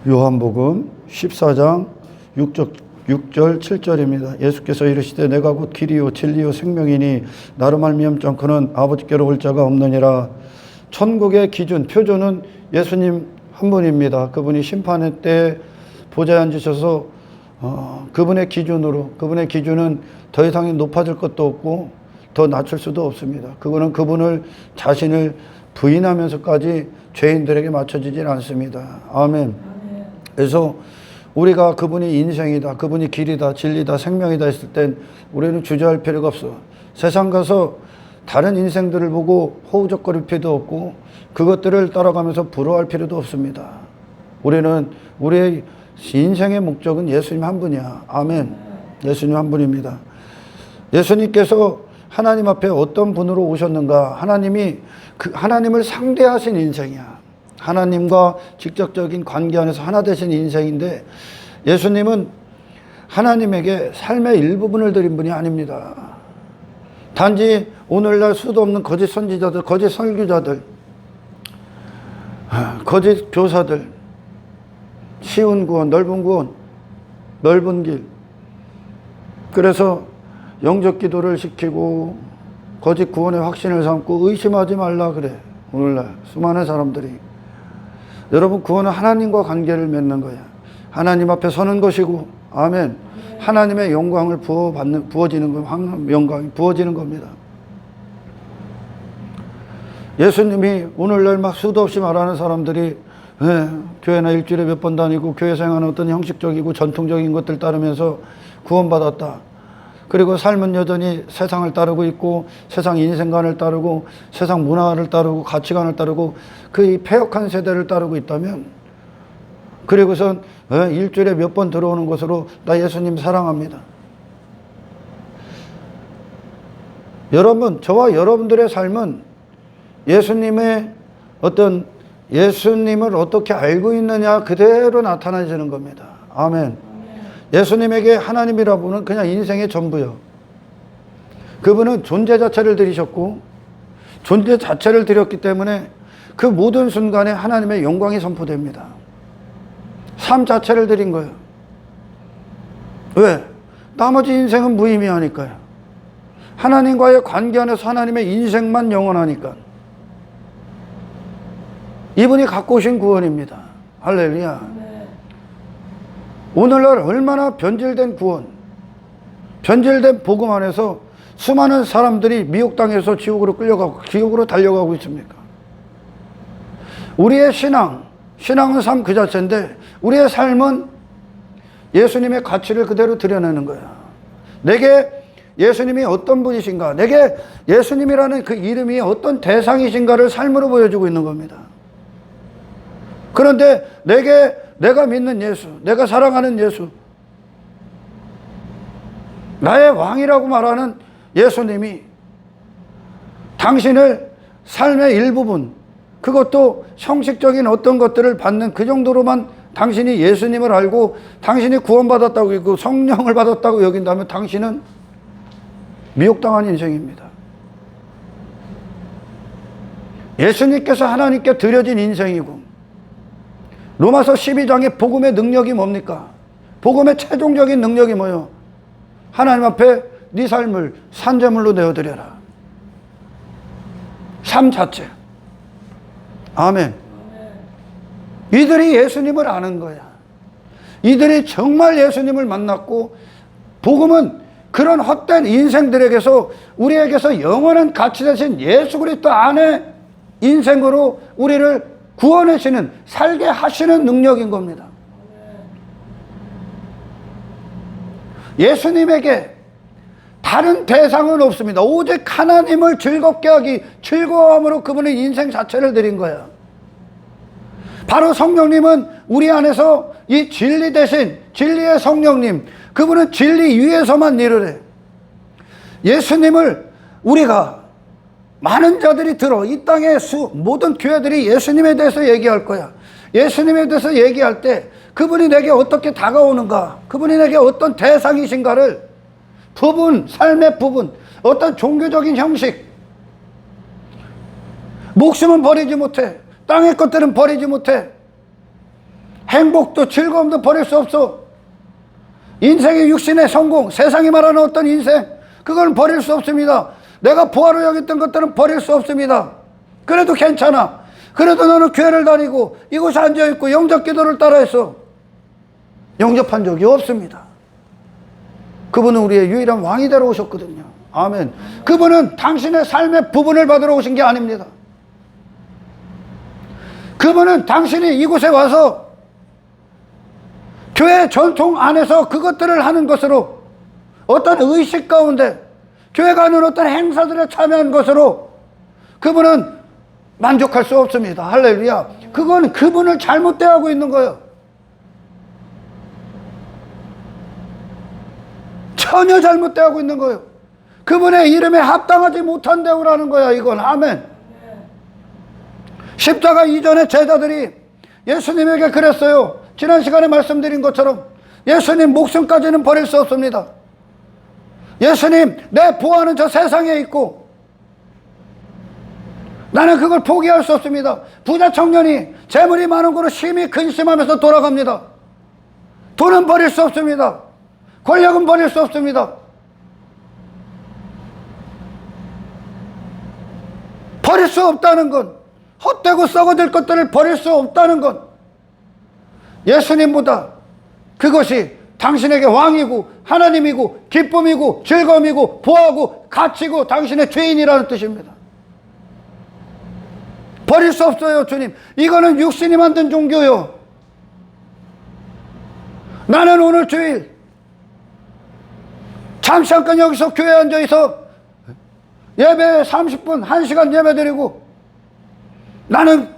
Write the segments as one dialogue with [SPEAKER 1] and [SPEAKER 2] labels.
[SPEAKER 1] 요한복음 14장 6절 7절입니다. 예수께서 이르시되 내가 곧 길이요 진리요 생명이니 나로 말미암지 그는 아버지께로 올 자가 없느니라. 천국의 기준, 표준은 예수님 한 분입니다. 그분이 심판의 때 보좌에 앉으셔서 그분의 기준은 더 이상 높아질 것도 없고 더 낮출 수도 없습니다. 그거는 그분을 자신을 부인하면서까지 죄인들에게 맞춰지질 않습니다. 아멘. 그래서 우리가 그분이 인생이다, 그분이 길이다, 진리다, 생명이다 했을 땐 우리는 주저할 필요가 없어. 세상 가서 다른 인생들을 보고 호우적거릴 필요도 없고 그것들을 따라가면서 부러워할 필요도 없습니다. 우리는 우리의 인생의 목적은 예수님 한 분이야. 아멘. 예수님 한 분입니다. 예수님께서 하나님 앞에 어떤 분으로 오셨는가? 하나님이 하나님을 상대하신 인생이야. 하나님과 직접적인 관계 안에서 하나 되신 인생인데 예수님은 하나님에게 삶의 일부분을 드린 분이 아닙니다. 단지 오늘날 수도 없는 거짓 선지자들, 거짓 설교자들, 거짓 교사들, 쉬운 구원, 넓은 길. 그래서 영적 기도를 시키고 거짓 구원의 확신을 삼고 의심하지 말라 그래. 오늘날 수많은 사람들이. 여러분, 구원은 하나님과 관계를 맺는 거야. 하나님 앞에 서는 것이고, 아멘. 하나님의 영광을 부어지는 거, 영광이 부어지는 겁니다. 예수님이 오늘날 막 수도 없이 말하는 사람들이 교회나 일주일에 몇 번 다니고 교회 생활은 어떤 형식적이고 전통적인 것들 따르면서 구원받았다. 그리고 삶은 여전히 세상을 따르고 있고 세상 인생관을 따르고 세상 문화를 따르고 가치관을 따르고 그 폐역한 세대를 따르고 있다면, 그리고선 일주일에 몇 번 들어오는 것으로 나 예수님 사랑합니다. 여러분, 저와 여러분들의 삶은 예수님을 어떻게 알고 있느냐 그대로 나타나지는 겁니다. 아멘. 예수님에게 하나님이라고는 그냥 인생의 전부요. 그분은 존재 자체를 드리셨고 존재 자체를 드렸기 때문에 그 모든 순간에 하나님의 영광이 선포됩니다. 삶 자체를 드린 거예요. 왜? 나머지 인생은 무의미하니까요. 하나님과의 관계 안에서 하나님의 인생만 영원하니까. 이분이 갖고 오신 구원입니다. 할렐루야. 오늘날 얼마나 변질된 구원, 변질된 복음 안에서 수많은 사람들이 미혹당해서 지옥으로 달려가고 있습니까? 우리의 신앙은 삶 그 자체인데 우리의 삶은 예수님의 가치를 그대로 드러내는 거야. 내게 예수님이 어떤 분이신가, 내게 예수님이라는 그 이름이 어떤 대상이신가를 삶으로 보여주고 있는 겁니다. 그런데 내가 믿는 예수, 내가 사랑하는 예수, 나의 왕이라고 말하는 예수님이 당신을 삶의 일부분, 그것도 형식적인 어떤 것들을 받는 그 정도로만 당신이 예수님을 알고 당신이 구원받았다고 여기고 성령을 받았다고 여긴다면 당신은 미혹당한 인생입니다. 예수님께서 하나님께 드려진 인생이고, 로마서 12장의 복음의 능력이 뭡니까? 복음의 최종적인 능력이 뭐예요? 하나님 앞에 네 삶을 산제물로 내어드려라. 삶 자체. 아멘. 이들이 예수님을 아는 거야. 이들이 정말 예수님을 만났고, 복음은 그런 헛된 인생들에게서 우리에게서 영원한 가치 되신 예수 그리스도 안에 인생으로 우리를 구원하시는, 살게 하시는 능력인 겁니다. 예수님에게 다른 대상은 없습니다. 오직 하나님을 즐겁게 하기, 즐거움으로 그분의 인생 자체를 드린 거야. 바로 성령님은 우리 안에서 이 진리 대신 진리의 성령님, 그분은 진리 위에서만 일을 해. 예수님을 우리가 많은 자들이 이 땅의 모든 교회들이 예수님에 대해서 얘기할 거야. 예수님에 대해서 얘기할 때 그분이 내게 어떻게 다가오는가, 그분이 내게 어떤 대상이신가를 삶의 부분, 어떤 종교적인 형식, 목숨은 버리지 못해, 땅의 것들은 버리지 못해, 행복도 즐거움도 버릴 수 없어. 인생의 육신의 성공, 세상이 말하는 어떤 인생, 그건 버릴 수 없습니다. 내가 부하로 여겼던 것들은 버릴 수 없습니다. 그래도 괜찮아. 그래도 너는 교회를 다니고 이곳에 앉아있고 영접 기도를 따라해서 영접한 적이 없습니다. 그분은 우리의 유일한 왕이 되러 오셨거든요. 아멘. 그분은 당신의 삶의 부분을 받으러 오신 게 아닙니다. 그분은 당신이 이곳에 와서 교회 전통 안에서 그것들을 하는 것으로, 어떤 의식 가운데 교회가 하는 어떤 행사들에 참여한 것으로 그분은 만족할 수 없습니다. 할렐루야. 그건 그분을 잘못 대하고 있는 거예요. 전혀 잘못 대하고 있는 거예요. 그분의 이름에 합당하지 못한 대우라는 거야, 이건. 아멘. 십자가 이전의 제자들이 예수님에게 그랬어요. 지난 시간에 말씀드린 것처럼 예수님 목숨까지는 버릴 수 없습니다. 예수님, 내 부하는 저 세상에 있고 나는 그걸 포기할 수 없습니다. 부자 청년이 재물이 많은 거로 심히 근심하면서 돌아갑니다. 돈은 버릴 수 없습니다. 권력은 버릴 수 없습니다. 버릴 수 없다는 건, 헛되고 썩어질 것들을 버릴 수 없다는 건 예수님보다 그것이 당신에게 왕이고 하나님이고 기쁨이고 즐거움이고 보하고 가치고 당신의 죄인이라는 뜻입니다. 버릴 수 없어요. 주님, 이거는 육신이 만든 종교요. 나는 오늘 주일 잠깐 여기서 교회에 앉아있어 예배 30분 1시간 예배 드리고 나는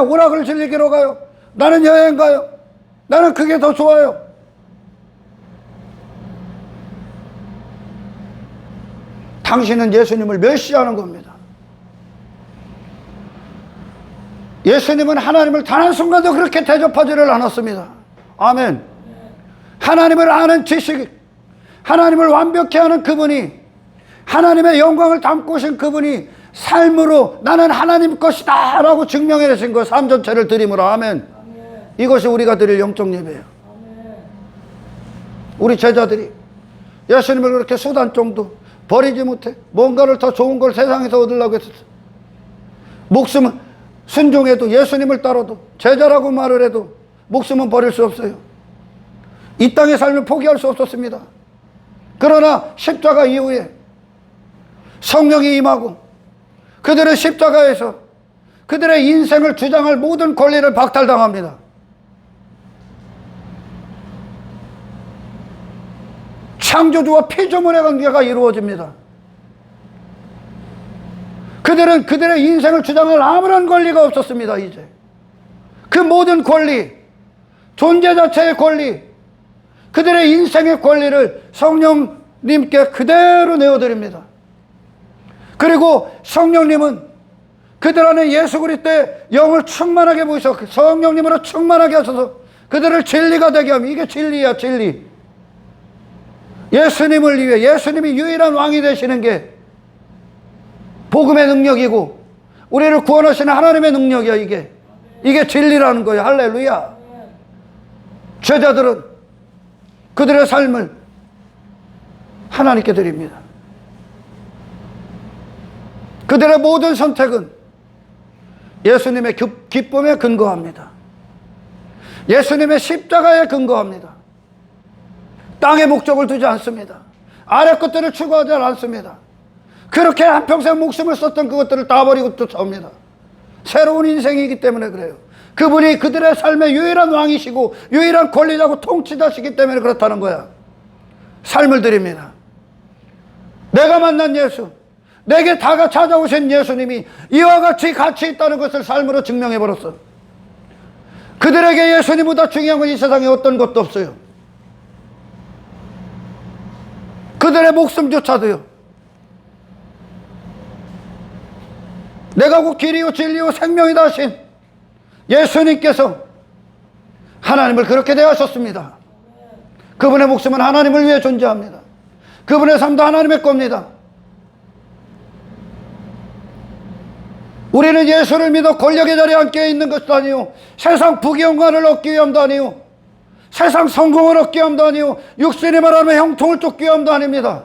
[SPEAKER 1] 오락을 즐기러 가요. 나는 여행 가요. 나는 그게 더 좋아요. 당신은 예수님을 멸시하는 겁니다. 예수님은 하나님을 단 한순간도 그렇게 대접하지를 않았습니다. 아멘. 하나님을 아는 지식, 하나님을 완벽히 아는 그분이, 하나님의 영광을 담고 오신 그분이 삶으로 나는 하나님 것이다 라고 증명해내신 거, 삶 전체를 드림으로. 아멘. 이것이 우리가 드릴 영적 예배예요. 우리 제자들이 예수님을 그렇게 수단 정도 버리지 못해 뭔가를 더 좋은 걸 세상에서 얻으려고 했었어요. 목숨은 순종해도, 예수님을 따라도, 제자라고 말을 해도 목숨은 버릴 수 없어요. 이 땅의 삶을 포기할 수 없었습니다. 그러나 십자가 이후에 성령이 임하고 그들의 십자가에서 그들의 인생을 주장할 모든 권리를 박탈당합니다. 창조주와 피조물의 관계가 이루어집니다. 그들은 그들의 인생을 주장할 아무런 권리가 없었습니다. 이제 그 모든 권리, 존재 자체의 권리, 그들의 인생의 권리를 성령님께 그대로 내어드립니다. 그리고 성령님은 그들 안에 예수 그리스도의 영을 충만하게 부으셔 성령님으로 충만하게 하셔서 그들을 진리가 되게 하면, 이게 진리야, 진리. 예수님을 위해, 예수님이 유일한 왕이 되시는 게 복음의 능력이고 우리를 구원하시는 하나님의 능력이야. 이게 진리라는 거예요. 할렐루야. 제자들은 그들의 삶을 하나님께 드립니다. 그들의 모든 선택은 예수님의 기쁨에 근거합니다. 예수님의 십자가에 근거합니다. 땅의 목적을 두지 않습니다. 아래 것들을 추구하지 않습니다. 그렇게 한평생 목숨을 썼던 그것들을 다 버리고 쫓아옵니다. 새로운 인생이기 때문에 그래요. 그분이 그들의 삶의 유일한 왕이시고 유일한 권리자고 통치자시기 때문에 그렇다는 거야. 삶을 드립니다. 내가 만난 예수, 내게 다가 찾아오신 예수님이 이와 같이 가치 있다는 것을 삶으로 증명해버렸어. 그들에게 예수님보다 중요한 건 이 세상에 어떤 것도 없어요. 그들의 목숨조차도요. 내가 곧 길이요 진리요 생명이다 하신 예수님께서 하나님을 그렇게 대하셨습니다. 그분의 목숨은 하나님을 위해 존재합니다. 그분의 삶도 하나님의 겁니다. 우리는 예수를 믿어 권력의 자리에 앉게 있는 것도 아니요, 세상 부귀영화를 얻기 위함도 아니요, 세상 성공을 얻기 위함도 아니요, 육신이 말하면 형통을 쫓기 위함도 아닙니다.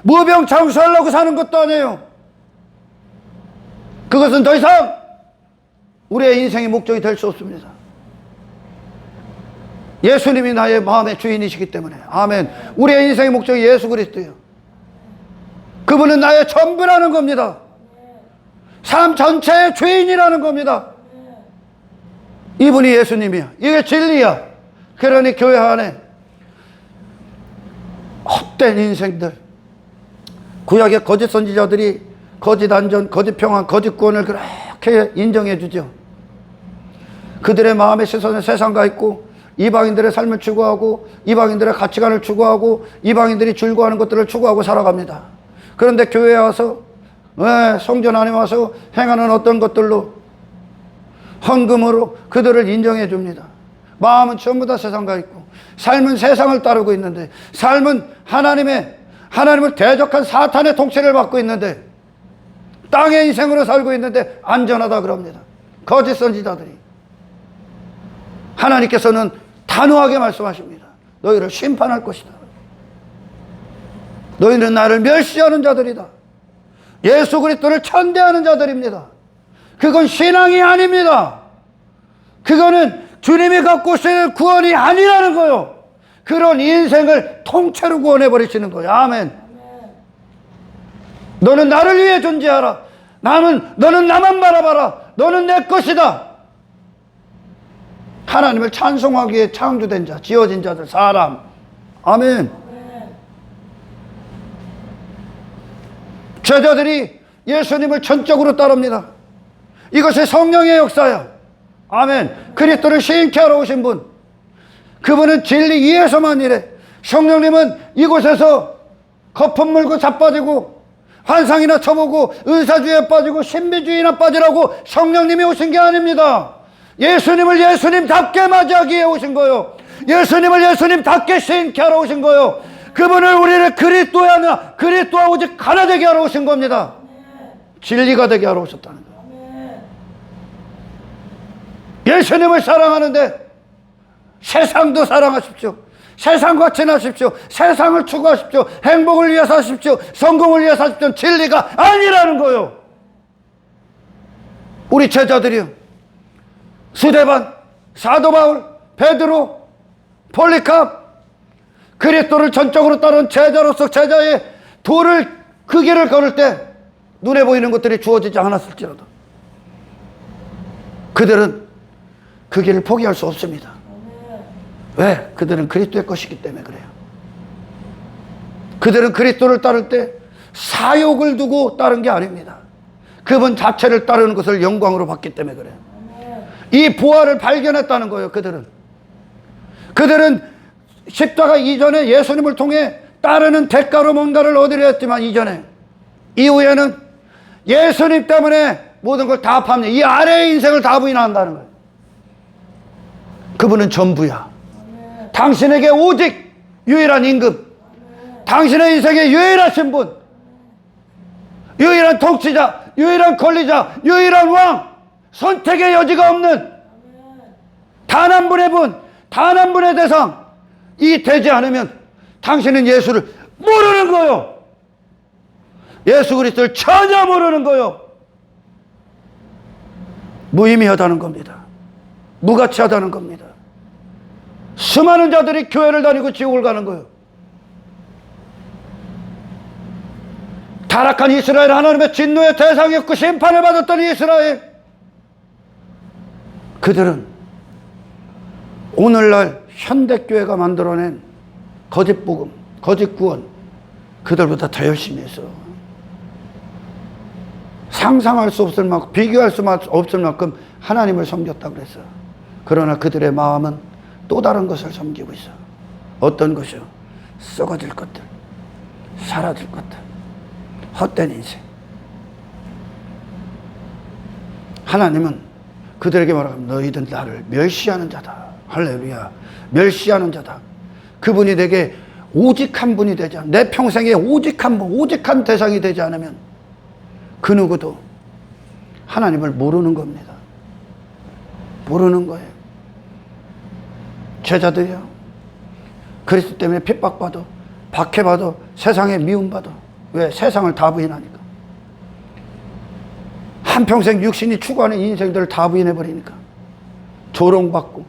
[SPEAKER 1] 무병장수하려고 사는 것도 아니에요. 그것은 더 이상 우리의 인생의 목적이 될 수 없습니다. 예수님이 나의 마음의 주인이시기 때문에. 아멘. 우리의 인생의 목적이 예수 그리스도예요. 그분은 나의 전부라는 겁니다. 삶 전체의 주인이라는 겁니다. 이분이 예수님이야. 이게 진리야. 그러니 교회 안에 헛된 인생들, 구약의 거짓 선지자들이 거짓 안전, 거짓 평안, 거짓 구원을 그렇게 인정해 주죠. 그들의 마음의 시선은 세상과 있고, 이방인들의 삶을 추구하고, 이방인들의 가치관을 추구하고, 이방인들이 즐거워하는 것들을 추구하고 살아갑니다. 그런데 교회에 와서, 성전 안에 와서 행하는 어떤 것들로, 헌금으로 그들을 인정해 줍니다. 마음은 전부 다 세상과 있고, 삶은 세상을 따르고 있는데, 삶은 하나님을 대적한 사탄의 통치를 받고 있는데, 땅의 인생으로 살고 있는데 안전하다 그럽니다. 거짓 선지자들이. 하나님께서는 단호하게 말씀하십니다. 너희를 심판할 것이다. 너희는 나를 멸시하는 자들이다. 예수 그리스도를 천대하는 자들입니다. 그건 신앙이 아닙니다. 그거는 주님이 갖고 오시는 구원이 아니라는 거요. 그런 인생을 통째로 구원해 버리시는 거예요. 아멘. 너는 나를 위해 존재하라. 너는 나만 바라봐라. 너는 내 것이다. 하나님을 찬송하기 위해 창조된 자, 지어진 자들, 사람. 아멘. 제자들이 예수님을 전적으로 따릅니다. 이것이 성령의 역사야. 아멘. 그리스도를 시인케 하러 오신 분, 그분은 진리 위에서만 일해. 성령님은 이곳에서 거품 물고 자빠지고 환상이나 쳐보고 은사주의에 빠지고 신비주의나 빠지라고 성령님이 오신 게 아닙니다. 예수님을 예수님답게 맞이하기 위해 오신 거요. 예수님을 예수님답게 시인케 하러 오신 거요. 그분을 우리를 그리스도와 오직 하나 되게 하러 오신 겁니다. 진리가 되게 하러 오셨다는 거예요. 예수님을 사랑하는데 세상도 사랑하십시오. 세상과 친하십시오. 세상을 추구하십시오. 행복을 위해서 하십시오. 성공을 위해서 하십시오. 진리가 아니라는 거요. 우리 제자들이요, 스데반, 사도 바울, 베드로, 폴리캅, 그리스도를 전적으로 따른 제자로서 제자의 그 길을 걸을 때 눈에 보이는 것들이 주어지지 않았을지라도 그들은 그 길을 포기할 수 없습니다. 왜? 그들은 그리스도의 것이기 때문에 그래요. 그들은 그리스도를 따를 때 사욕을 두고 따른 게 아닙니다. 그분 자체를 따르는 것을 영광으로 봤기 때문에 그래요. 이 부활을 발견했다는 거예요. 그들은 십자가 이전에 예수님을 통해 따르는 대가로 뭔가를 얻으려 했지만 이후에는 예수님 때문에 모든 걸 다 팝니다. 이 아래의 인생을 다 부인한다는 거예요. 그분은 전부야. 당신에게 오직 유일한 임금, 당신의 인생의 유일하신 분, 유일한 통치자, 유일한 권리자, 유일한 왕, 선택의 여지가 없는 단 한 분의 분, 단 한 분의 대상, 이 되지 않으면 당신은 예수를 모르는 거요. 예수 그리스도를 전혀 모르는 거요. 무의미하다는 겁니다. 무가치하다는 겁니다. 수많은 자들이 교회를 다니고 지옥을 가는 거예요. 타락한 이스라엘, 하나님의 진노의 대상이었고 심판을 받았던 이스라엘, 그들은 오늘날 현대교회가 만들어낸 거짓 복음, 거짓 구원, 그들보다 더 열심히 했어. 상상할 수 없을 만큼, 비교할 수 없을 만큼 하나님을 섬겼다고 그랬어. 그러나 그들의 마음은 또 다른 것을 섬기고 있어. 어떤 것이요? 썩어질 것들, 사라질 것들, 헛된 인생. 하나님은 그들에게 말하면 너희들 나를 멸시하는 자다. 할렐루야. 멸시하는 자다. 그분이 내게 오직 한 분이 되지 않으면, 내 평생에 오직 한 분, 오직 한 대상이 되지 않으면 그 누구도 하나님을 모르는 겁니다. 모르는 거예요. 제자들이요. 그리스도 때문에 핍박받아, 박해받아, 세상에 미움받아. 왜? 세상을 다 부인하니까. 한평생 육신이 추구하는 인생들을 다 부인해버리니까. 조롱받고.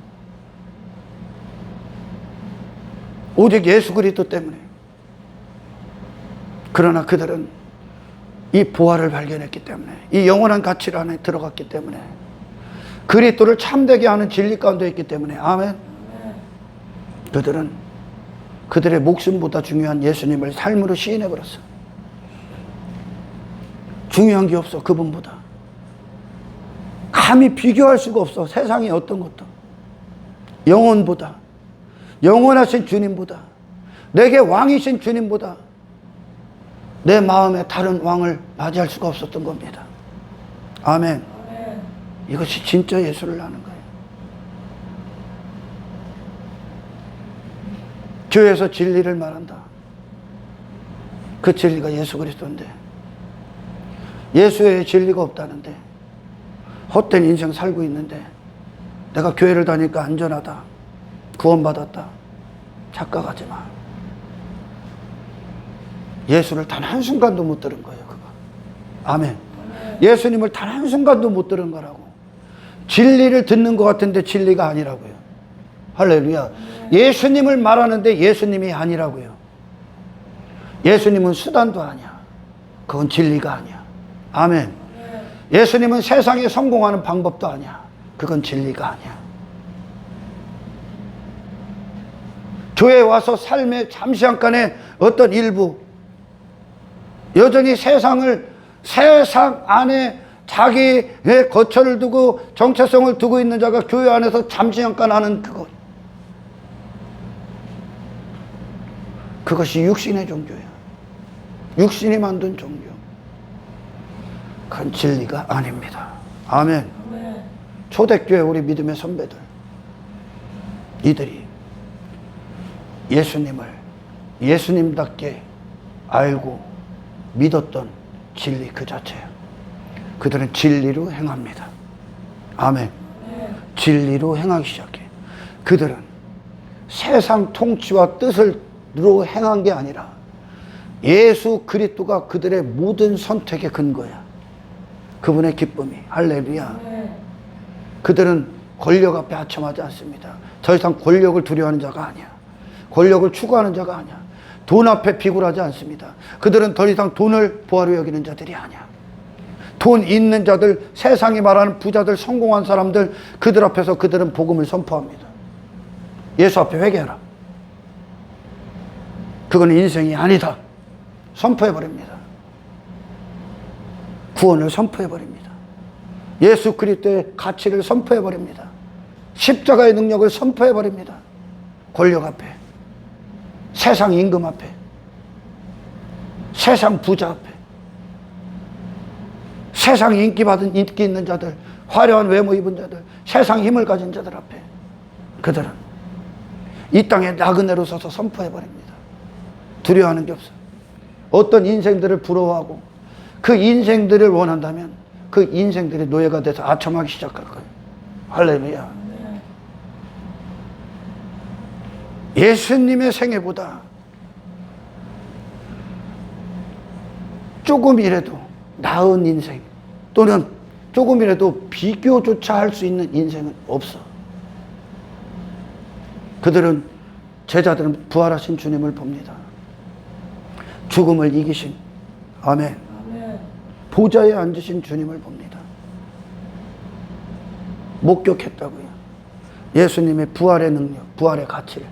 [SPEAKER 1] 오직 예수 그리스도 때문에. 그러나 그들은 이 보화를 발견했기 때문에, 이 영원한 가치 안에 들어갔기 때문에, 그리스도를 참되게 하는 진리 가운데 있기 때문에, 아멘. 그들은 그들의 목숨보다 중요한 예수님을 삶으로 시인해버렸어. 중요한 게 없어, 그분보다. 감히 비교할 수가 없어, 세상의 어떤 것도. 영혼보다, 영원하신 주님보다, 내게 왕이신 주님보다 내 마음에 다른 왕을 맞이할 수가 없었던 겁니다. 아멘. 이것이 진짜 예수를 아는 거예요. 교회에서 진리를 말한다. 그 진리가 예수 그리스도인데, 예수 외에 진리가 없다는데, 헛된 인생 살고 있는데, 내가 교회를 다니니까 안전하다, 구원받았다, 착각하지 마. 예수를 단 한순간도 못 들은 거예요, 그거. 아멘. 예수님을 단 한순간도 못 들은 거라고. 진리를 듣는 것 같은데 진리가 아니라고요. 할렐루야. 예수님을 말하는데 예수님이 아니라고요. 예수님은 수단도 아니야. 그건 진리가 아니야. 아멘. 예수님은 세상에 성공하는 방법도 아니야. 그건 진리가 아니야. 교회에 와서 삶의 잠시 잠깐의 어떤 일부, 여전히 세상 안에 자기의 거처를 두고 정체성을 두고 있는 자가 교회 안에서 잠시 잠깐 하는 그것이 육신의 종교야. 육신이 만든 종교. 그건 진리가 아닙니다. 아멘. 초대교회 우리 믿음의 선배들, 이들이 예수님을 예수님답게 알고 믿었던 진리 그 자체예요. 그들은 진리로 행합니다. 아멘. 진리로 행하기 시작해. 그들은 세상 통치와 뜻으로 행한 게 아니라 예수 그리스도가 그들의 모든 선택의 근거야. 그분의 기쁨이. 할렐루야. 그들은 권력 앞에 하첨하지 않습니다. 더 이상 권력을 두려워하는 자가 아니야. 권력을 추구하는 자가 아니야. 돈 앞에 비굴하지 않습니다. 그들은 더 이상 돈을 보화로 여기는 자들이 아니야. 돈 있는 자들, 세상이 말하는 부자들, 성공한 사람들, 그들 앞에서 그들은 복음을 선포합니다. 예수 앞에 회개하라. 그건 인생이 아니다. 선포해버립니다. 구원을 선포해버립니다. 예수 그리스도의 가치를 선포해버립니다. 십자가의 능력을 선포해버립니다. 권력 앞에, 세상 임금 앞에, 세상 부자 앞에, 세상 인기 있는 자들, 화려한 외모 입은 자들, 세상 힘을 가진 자들 앞에 그들은 이 땅에 나그네로 서서 선포해버립니다. 두려워하는 게 없어요. 어떤 인생들을 부러워하고 그 인생들을 원한다면 그 인생들이 노예가 돼서 아첨하기 시작할 거예요. 할렐루야. 예수님의 생애보다 조금이라도 나은 인생, 또는 조금이라도 비교조차 할 수 있는 인생은 없어. 그들은, 제자들은 부활하신 주님을 봅니다. 죽음을 이기신, 아멘, 보좌에 앉으신 주님을 봅니다. 목격했다고요. 예수님의 부활의 능력, 부활의 가치를.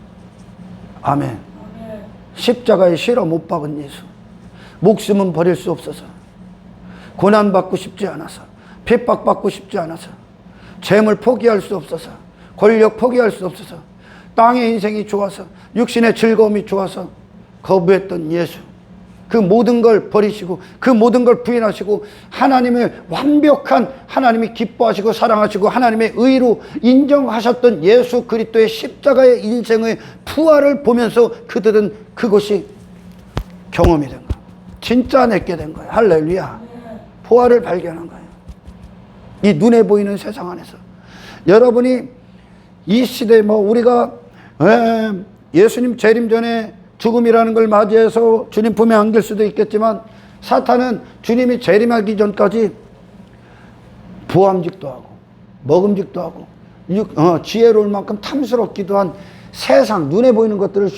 [SPEAKER 1] 아멘. 십자가에 실어 못 박은 예수. 목숨은 버릴 수 없어서, 고난받고 싶지 않아서, 핍박받고 싶지 않아서, 재물 포기할 수 없어서, 권력 포기할 수 없어서, 땅의 인생이 좋아서, 육신의 즐거움이 좋아서 거부했던 예수. 그 모든 걸 버리시고, 그 모든 걸 부인하시고, 하나님의 완벽한, 하나님이 기뻐하시고 사랑하시고 하나님의 의로 인정하셨던 예수 그리스도의 십자가의 인생의 부활을 보면서 그들은 그것이 경험이 된 거예요. 진짜 내게 된 거예요. 할렐루야. 부활을 발견한 거예요. 이 눈에 보이는 세상 안에서. 여러분이 이 시대에 우리가 예수님 재림 전에 죽음이라는 걸 맞이해서 주님 품에 안길 수도 있겠지만, 사탄은 주님이 재림하기 전까지 부함직도 하고 먹음직도 하고 지혜로울 만큼 탐스럽기도 한 세상 눈에 보이는 것들을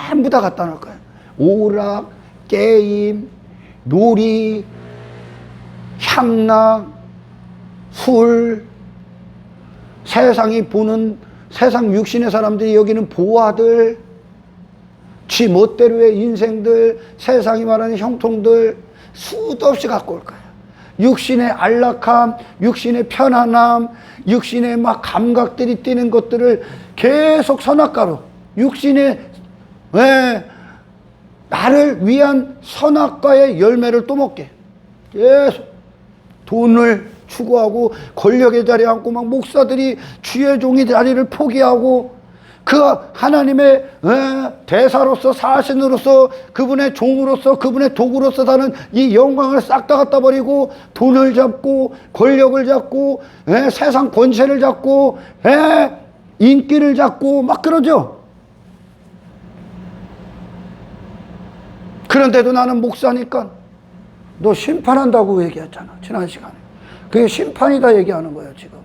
[SPEAKER 1] 전부 다 갖다 놓을 거예요. 오락, 게임, 놀이, 향락, 술, 세상이 보는 세상 육신의 사람들이 여기는 보화들, 지 멋대로의 인생들, 세상이 말하는 형통들 수도 없이 갖고 올 거예요. 육신의 안락함, 육신의 편안함, 육신의 막 감각들이 뛰는 것들을 계속 선악과로, 육신의 나를 위한 선악과의 열매를 또 먹게 계속 돈을 추구하고 권력의 자리에 앉고 막 목사들이 주의 종의 자리를 포기하고 그 하나님의 대사로서 사신으로서 그분의 종으로서 그분의 도구로서 사는 이 영광을 싹 다 갖다 버리고 돈을 잡고 권력을 잡고 세상 권세를 잡고 인기를 잡고 막 그러죠. 그런데도 나는 목사니까 너 심판한다고 얘기했잖아, 지난 시간에. 그게 심판이다 얘기하는 거예요. 지금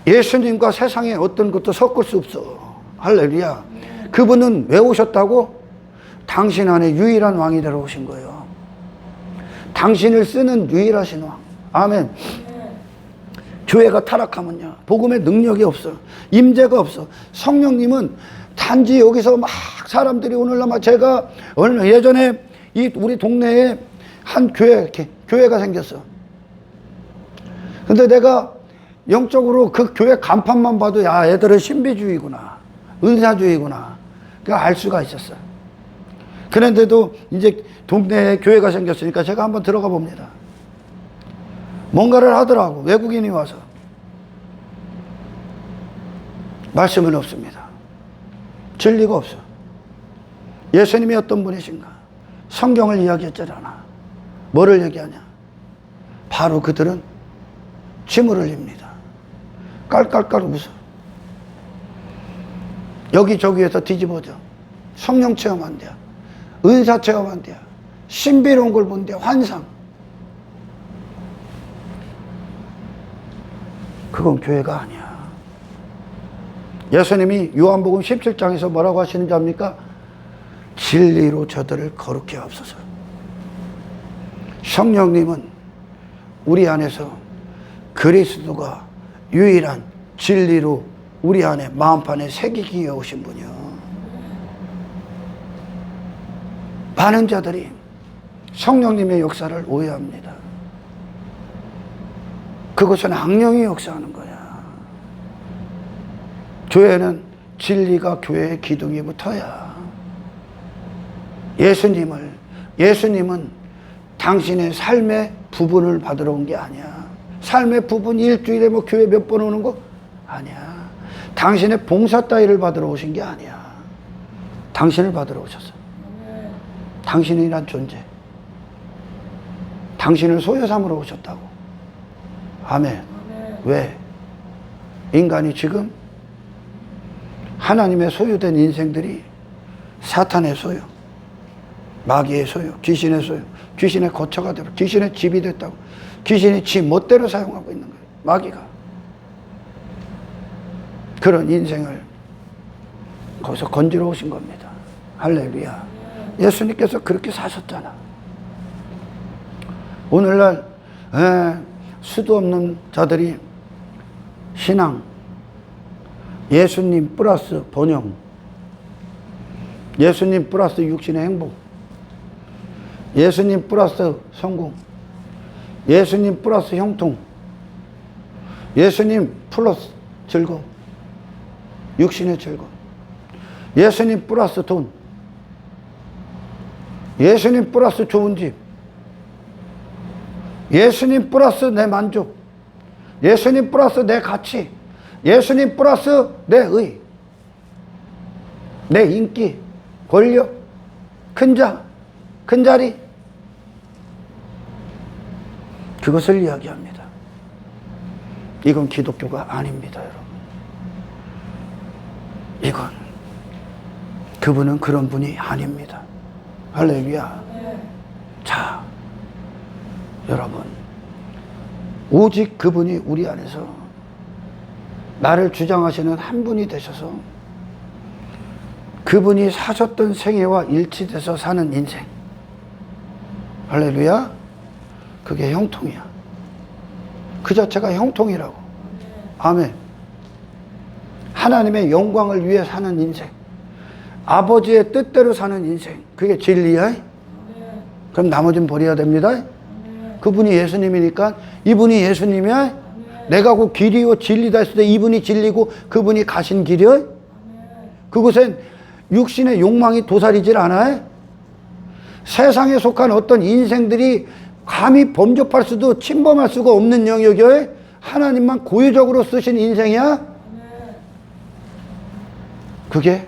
[SPEAKER 1] 예수님과 세상에 어떤 것도 섞을 수 없어. 할렐루야. 그분은 왜 오셨다고? 당신 안에 유일한 왕이 되러 오신 거예요. 당신을 쓰는 유일하신 왕. 아멘. 교회가 타락하면요, 복음의 능력이 없어, 임재가 없어. 성령님은 단지 여기서 막 사람들이 오늘날 제가 예전에 우리 동네에 한 교회가 생겼어. 근데 내가 영적으로 그 교회 간판만 봐도 야, 애들은 신비주의구나, 은사주의구나, 그걸 알 수가 있었어. 그런데도 이제 동네에 교회가 생겼으니까 제가 한번 들어가 봅니다. 뭔가를 하더라고, 외국인이 와서. 말씀은 없습니다. 진리가 없어. 예수님이 어떤 분이신가? 성경을 이야기했잖아. 뭐를 얘기하냐? 바로 그들은 침을 흘립니다. 깔깔깔 웃어. 여기저기에서 뒤집어져. 성령 체험한대요. 은사 체험한대요. 신비로운 걸 본대요. 환상. 그건 교회가 아니야. 예수님이 요한복음 17장에서 뭐라고 하시는지 압니까? 진리로 저들을 거룩해 하옵소서. 성령님은 우리 안에서 그리스도가 유일한 진리로 우리 안에 마음판에 새기기 위해 오신 분이요. 많은 자들이 성령님의 역사를 오해합니다. 그것은 악령이 역사하는 거야. 교회는 진리가 교회의 기둥이 붙어야. 예수님은 당신의 삶의 부분을 받으러 온 게 아니야. 삶의 부분 일주일에 교회 몇 번 오는 거 아니야. 당신의 봉사 따위를 받으러 오신 게 아니야. 당신을 받으러 오셨어. 당신이란 존재, 당신을 소유 삼으러 오셨다고. 아멘. 왜? 인간이 지금 하나님의 소유된 인생들이 사탄의 소유, 마귀의 소유, 귀신의 소유, 귀신의 거처가 되고 귀신의 집이 됐다고. 귀신이 지 멋대로 사용하고 있는 거예요. 마귀가. 그런 인생을 거기서 건지러 오신 겁니다. 할렐루야. 예수님께서 그렇게 사셨잖아. 오늘날 수도 없는 자들이 신앙, 예수님 플러스 번영, 예수님 플러스 육신의 행복, 예수님 플러스 성공, 예수님 플러스 형통, 예수님 플러스 즐거움, 육신의 즐거움, 예수님 플러스 돈, 예수님 플러스 좋은 집, 예수님 플러스 내 만족, 예수님 플러스 내 가치, 예수님 플러스 내 의, 내 인기, 권력, 큰 자리, 그것을 이야기합니다. 이건 기독교가 아닙니다, 여러분. 이건 그분은 그런 분이 아닙니다. 할렐루야. 자, 여러분, 오직 그분이 우리 안에서 나를 주장하시는 한 분이 되셔서 그분이 사셨던 생애와 일치돼서 사는 인생, 할렐루야. 그게 형통이야. 그 자체가 형통이라고. 아멘. 하나님의 영광을 위해 사는 인생, 아버지의 뜻대로 사는 인생, 그게 진리야. 그럼 나머지는 버려야 됩니다. 그분이 예수님이니까 이분이 예수님이야. 내가 곧 길이요 진리다 했을 때 이분이 진리고 그분이 가신 길이야. 그곳엔 육신의 욕망이 도사리질 않아요. 세상에 속한 어떤 인생들이 감히 범접할 수도 침범할 수가 없는 영역이요. 하나님만 고유적으로 쓰신 인생이야. 그게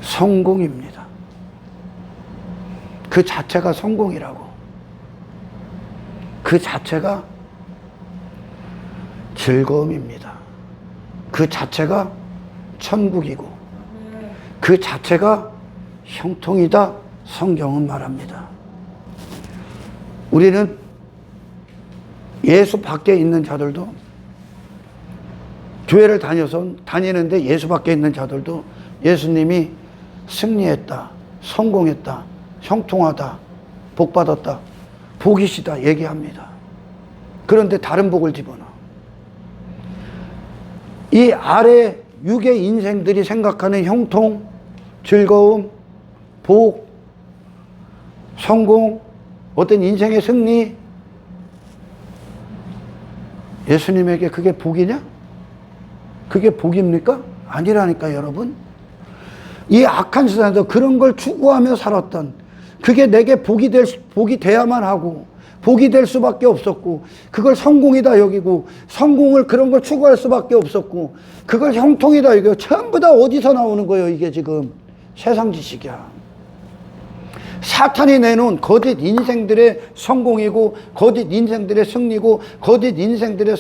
[SPEAKER 1] 성공입니다. 그 자체가 성공이라고. 그 자체가 즐거움입니다. 그 자체가 천국이고 그 자체가 형통이다. 성경은 말합니다. 우리는 예수 밖에 있는 자들도, 교회를 다니는데 예수 밖에 있는 자들도 예수님이 승리했다, 성공했다, 형통하다, 복받았다, 복이시다 얘기합니다. 그런데 다른 복을 집어넣어. 이 아래 육의 인생들이 생각하는 형통, 즐거움, 복, 성공, 어떤 인생의 승리, 예수님에게 그게 복이냐? 그게 복입니까? 아니라니까, 여러분. 이 악한 세상에서 그런 걸 추구하며 살았던, 그게 내게 복이 돼야만 하고 복이 될 수밖에 없었고, 그걸 성공이다 여기고, 성공을 그런 걸 추구할 수밖에 없었고, 그걸 형통이다 여기고, 전부 다 어디서 나오는 거예요? 이게 지금 세상 지식이야. 사탄이 내놓은 거짓 인생들의 성공이고, 거짓 인생들의 승리고, 거짓 인생들의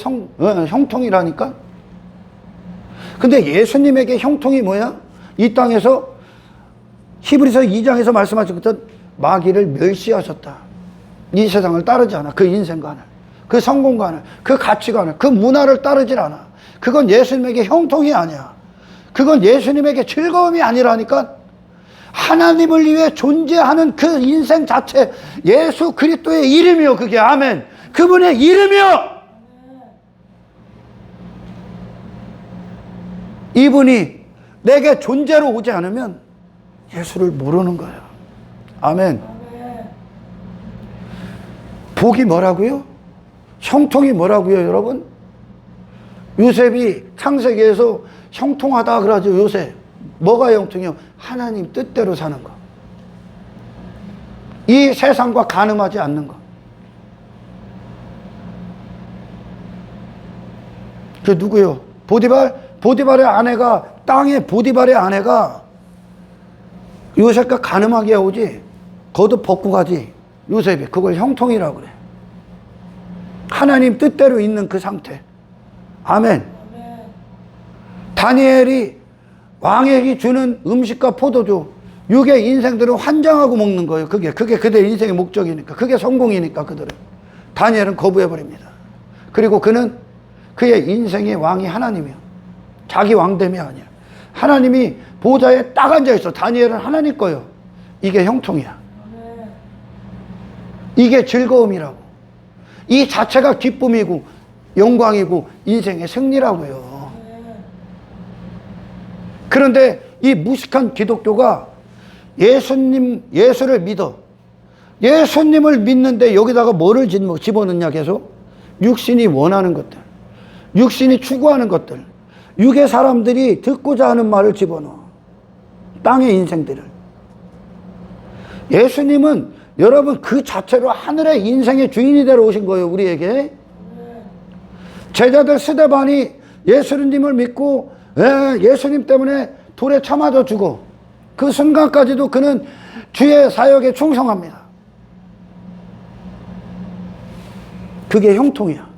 [SPEAKER 1] 형통이라니까. 근데 예수님에게 형통이 뭐야? 이 땅에서 히브리서 2장에서 말씀하신 것처럼 마귀를 멸시하셨다. 이 세상을 따르지 않아. 그 인생관을, 그 성공관을, 그 가치관을, 그 문화를 따르질 않아. 그건 예수님에게 형통이 아니야. 그건 예수님에게 즐거움이 아니라니까. 하나님을 위해 존재하는 그 인생 자체, 예수 그리스도의 이름이요. 그게 아멘. 그분의 이름이요. 이분이 내게 존재로 오지 않으면 예수를 모르는 거예요. 아멘. 복이 뭐라고요? 형통이 뭐라고요, 여러분? 요셉이 창세기에서 형통하다 그러죠. 요셉. 뭐가 형통이요? 하나님 뜻대로 사는 거. 이 세상과 간음하지 않는 거. 그 누구요? 보디발의 아내가, 땅의 보디발의 아내가 요셉과 간음하게 오지, 겉옷 벗고 가지. 요셉이 그걸 형통이라고 그래. 하나님 뜻대로 있는 그 상태. 아멘. 다니엘이 왕에게 주는 음식과 포도주, 육의 인생들은 환장하고 먹는 거예요. 그게 그들의 인생의 목적이니까, 그게 성공이니까 그들은. 다니엘은 거부해버립니다. 그리고 그는 그의 인생의 왕이 하나님이요. 자기 왕됨이 아니야. 하나님이 보좌에 딱 앉아있어. 다니엘은 하나님 거요. 이게 형통이야. 이게 즐거움이라고. 이 자체가 기쁨이고 영광이고 인생의 승리라고요. 그런데 이 무식한 기독교가 예수를 믿어. 예수님을 믿는데 여기다가 뭐를 집어넣냐 계속? 육신이 원하는 것들, 육신이 추구하는 것들, 육의 사람들이 듣고자 하는 말을 집어넣어. 땅의 인생들을. 예수님은 여러분 그 자체로 하늘의 인생의 주인이 되러 오신 거예요, 우리에게. 제자들 스데반이 예수님을 믿고 예수님 때문에 돌에 쳐맞아 죽어. 그 순간까지도 그는 주의 사역에 충성합니다. 그게 형통이야.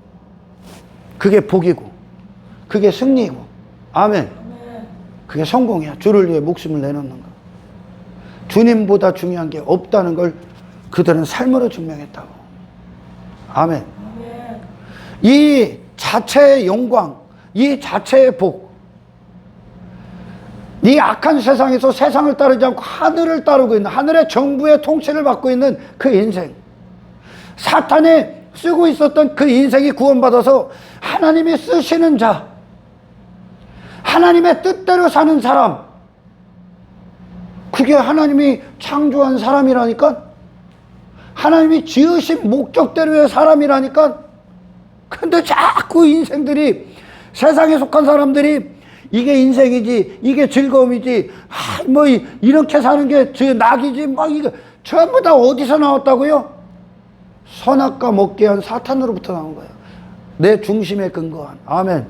[SPEAKER 1] 그게 복이고 그게 승리고 아멘. 그게 성공이야. 주를 위해 목숨을 내놓는 거. 주님보다 중요한 게 없다는 걸 그들은 삶으로 증명했다고. 아멘. 이 자체의 영광, 이 자체의 복, 이 악한 세상에서 세상을 따르지 않고 하늘을 따르고 있는, 하늘의 정부의 통치를 받고 있는 그 인생, 사탄이 쓰고 있었던 그 인생이 구원받아서 하나님이 쓰시는 자, 하나님의 뜻대로 사는 사람, 그게 하나님이 창조한 사람이라니까? 하나님이 지으신 목적대로의 사람이라니까? 근데 자꾸 인생들이, 세상에 속한 사람들이 이게 인생이지, 이게 즐거움이지, 뭐 이렇게 사는 게 낙이지, 막 이거 전부 다 어디서 나왔다고요? 선악과 먹게 한 사탄으로부터 나온 거예요. 내 중심에 근거한. 아멘.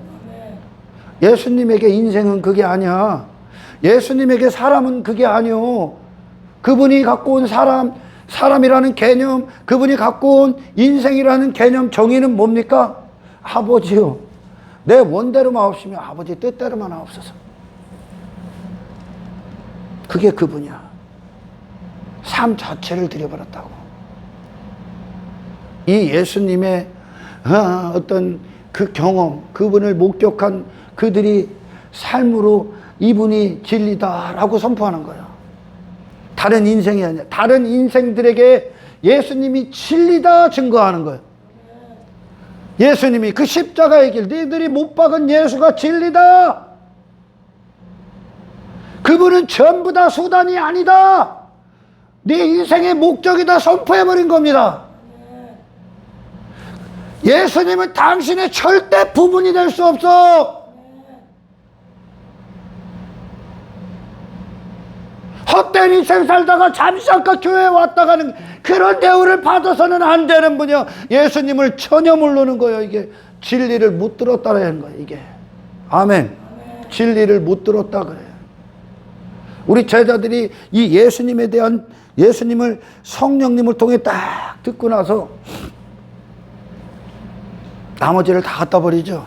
[SPEAKER 1] 예수님에게 인생은 그게 아니야. 예수님에게 사람은 그게 아니요. 그분이 갖고 온 사람이라는 개념, 그분이 갖고 온 인생이라는 개념 정의는 뭡니까? 아버지요, 내 원대로만 없으면 아버지 뜻대로만 없어서. 그게 그분이야. 삶 자체를 들여버렸다고. 이 예수님의 어떤 그 경험, 그분을 목격한 그들이 삶으로 이분이 진리다라고 선포하는 거예요. 다른 인생이 아니라 다른 인생들에게 예수님이 진리다 증거하는 거예요. 예수님이 그 십자가의 길, 너희들이 못 박은 예수가 진리다. 그분은 전부 다 수단이 아니다. 네 인생의 목적이다 선포해버린 겁니다. 예수님은 당신의 절대 부분이 될 수 없어. 헛된 인생 살다가 잠시 잠깐 교회에 왔다 가는 그런 대우를 받아서는 안 되는 분이야. 예수님을 전혀 모르는 거예요. 이게 진리를 못 들었다라는 거예요. 이게 아멘. 진리를 못 들었다 그래요. 우리 제자들이 이 예수님에 대한, 예수님을 성령님을 통해 딱 듣고 나서 나머지를 다 갖다 버리죠.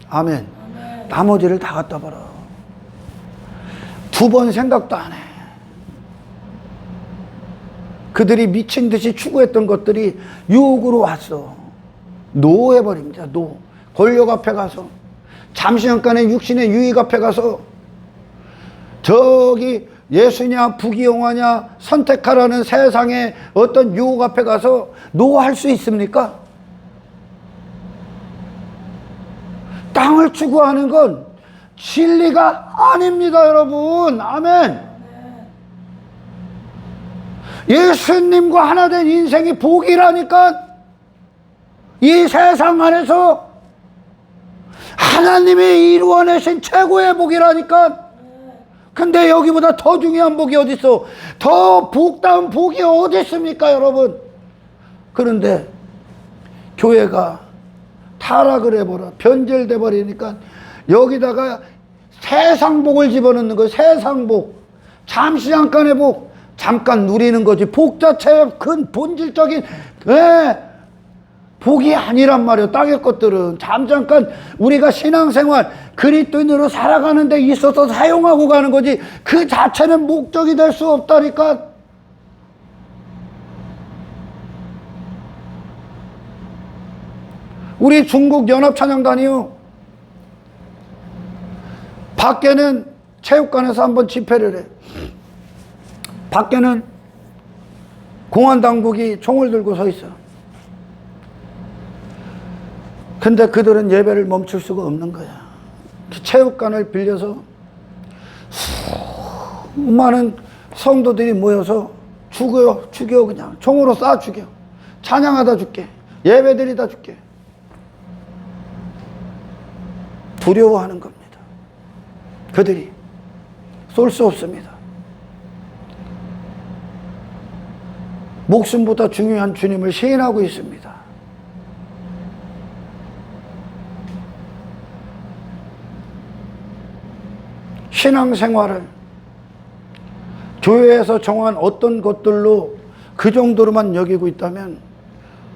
[SPEAKER 1] 아멘. 나머지를 다 갖다 버려. 두 번 생각도 안 해. 그들이 미친 듯이 추구했던 것들이 유혹으로 왔어. 노해버립니다. 노. 권력 앞에 가서, 잠시 잠깐의 육신의 유익 앞에 가서, 저기 예수냐 부귀영화냐 선택하라는 세상의 어떤 유혹 앞에 가서 노할 수 있습니까? 땅을 추구하는 건 진리가 아닙니다, 여러분. 아멘. 예수님과 하나 된 인생이 복이라니까. 이 세상 안에서 하나님이 이루어내신 최고의 복이라니까. 근데 여기보다 더 중요한 복이 어디 있어? 더 복다운 복이 어디 있습니까, 여러분? 그런데 교회가 타락을 해버려, 변절돼 버리니까 여기다가 세상 복을 집어넣는 거예요. 세상 복, 잠시 잠깐의 복, 잠깐 누리는 거지. 복 자체의 큰 본질적인 복이 아니란 말이에요. 땅의 것들은 잠깐 우리가 신앙생활 그리스도인으로 살아가는 데 있어서 사용하고 가는 거지, 그 자체는 목적이 될 수 없다니까. 우리 중국 연합찬양단이요, 밖에는 체육관에서 한번 집회를 해. 밖에는 공안당국이 총을 들고 서 있어. 근데 그들은 예배를 멈출 수가 없는 거야. 체육관을 빌려서 수많은 성도들이 모여서 죽여 그냥 총으로 쏴 죽여. 찬양하다 죽게, 예배드리다 죽게. 두려워하는 겁니다. 그들이 쏠 수 없습니다. 목숨보다 중요한 주님을 시인하고 있습니다. 신앙생활을 교회에서 정한 어떤 것들로 그 정도로만 여기고 있다면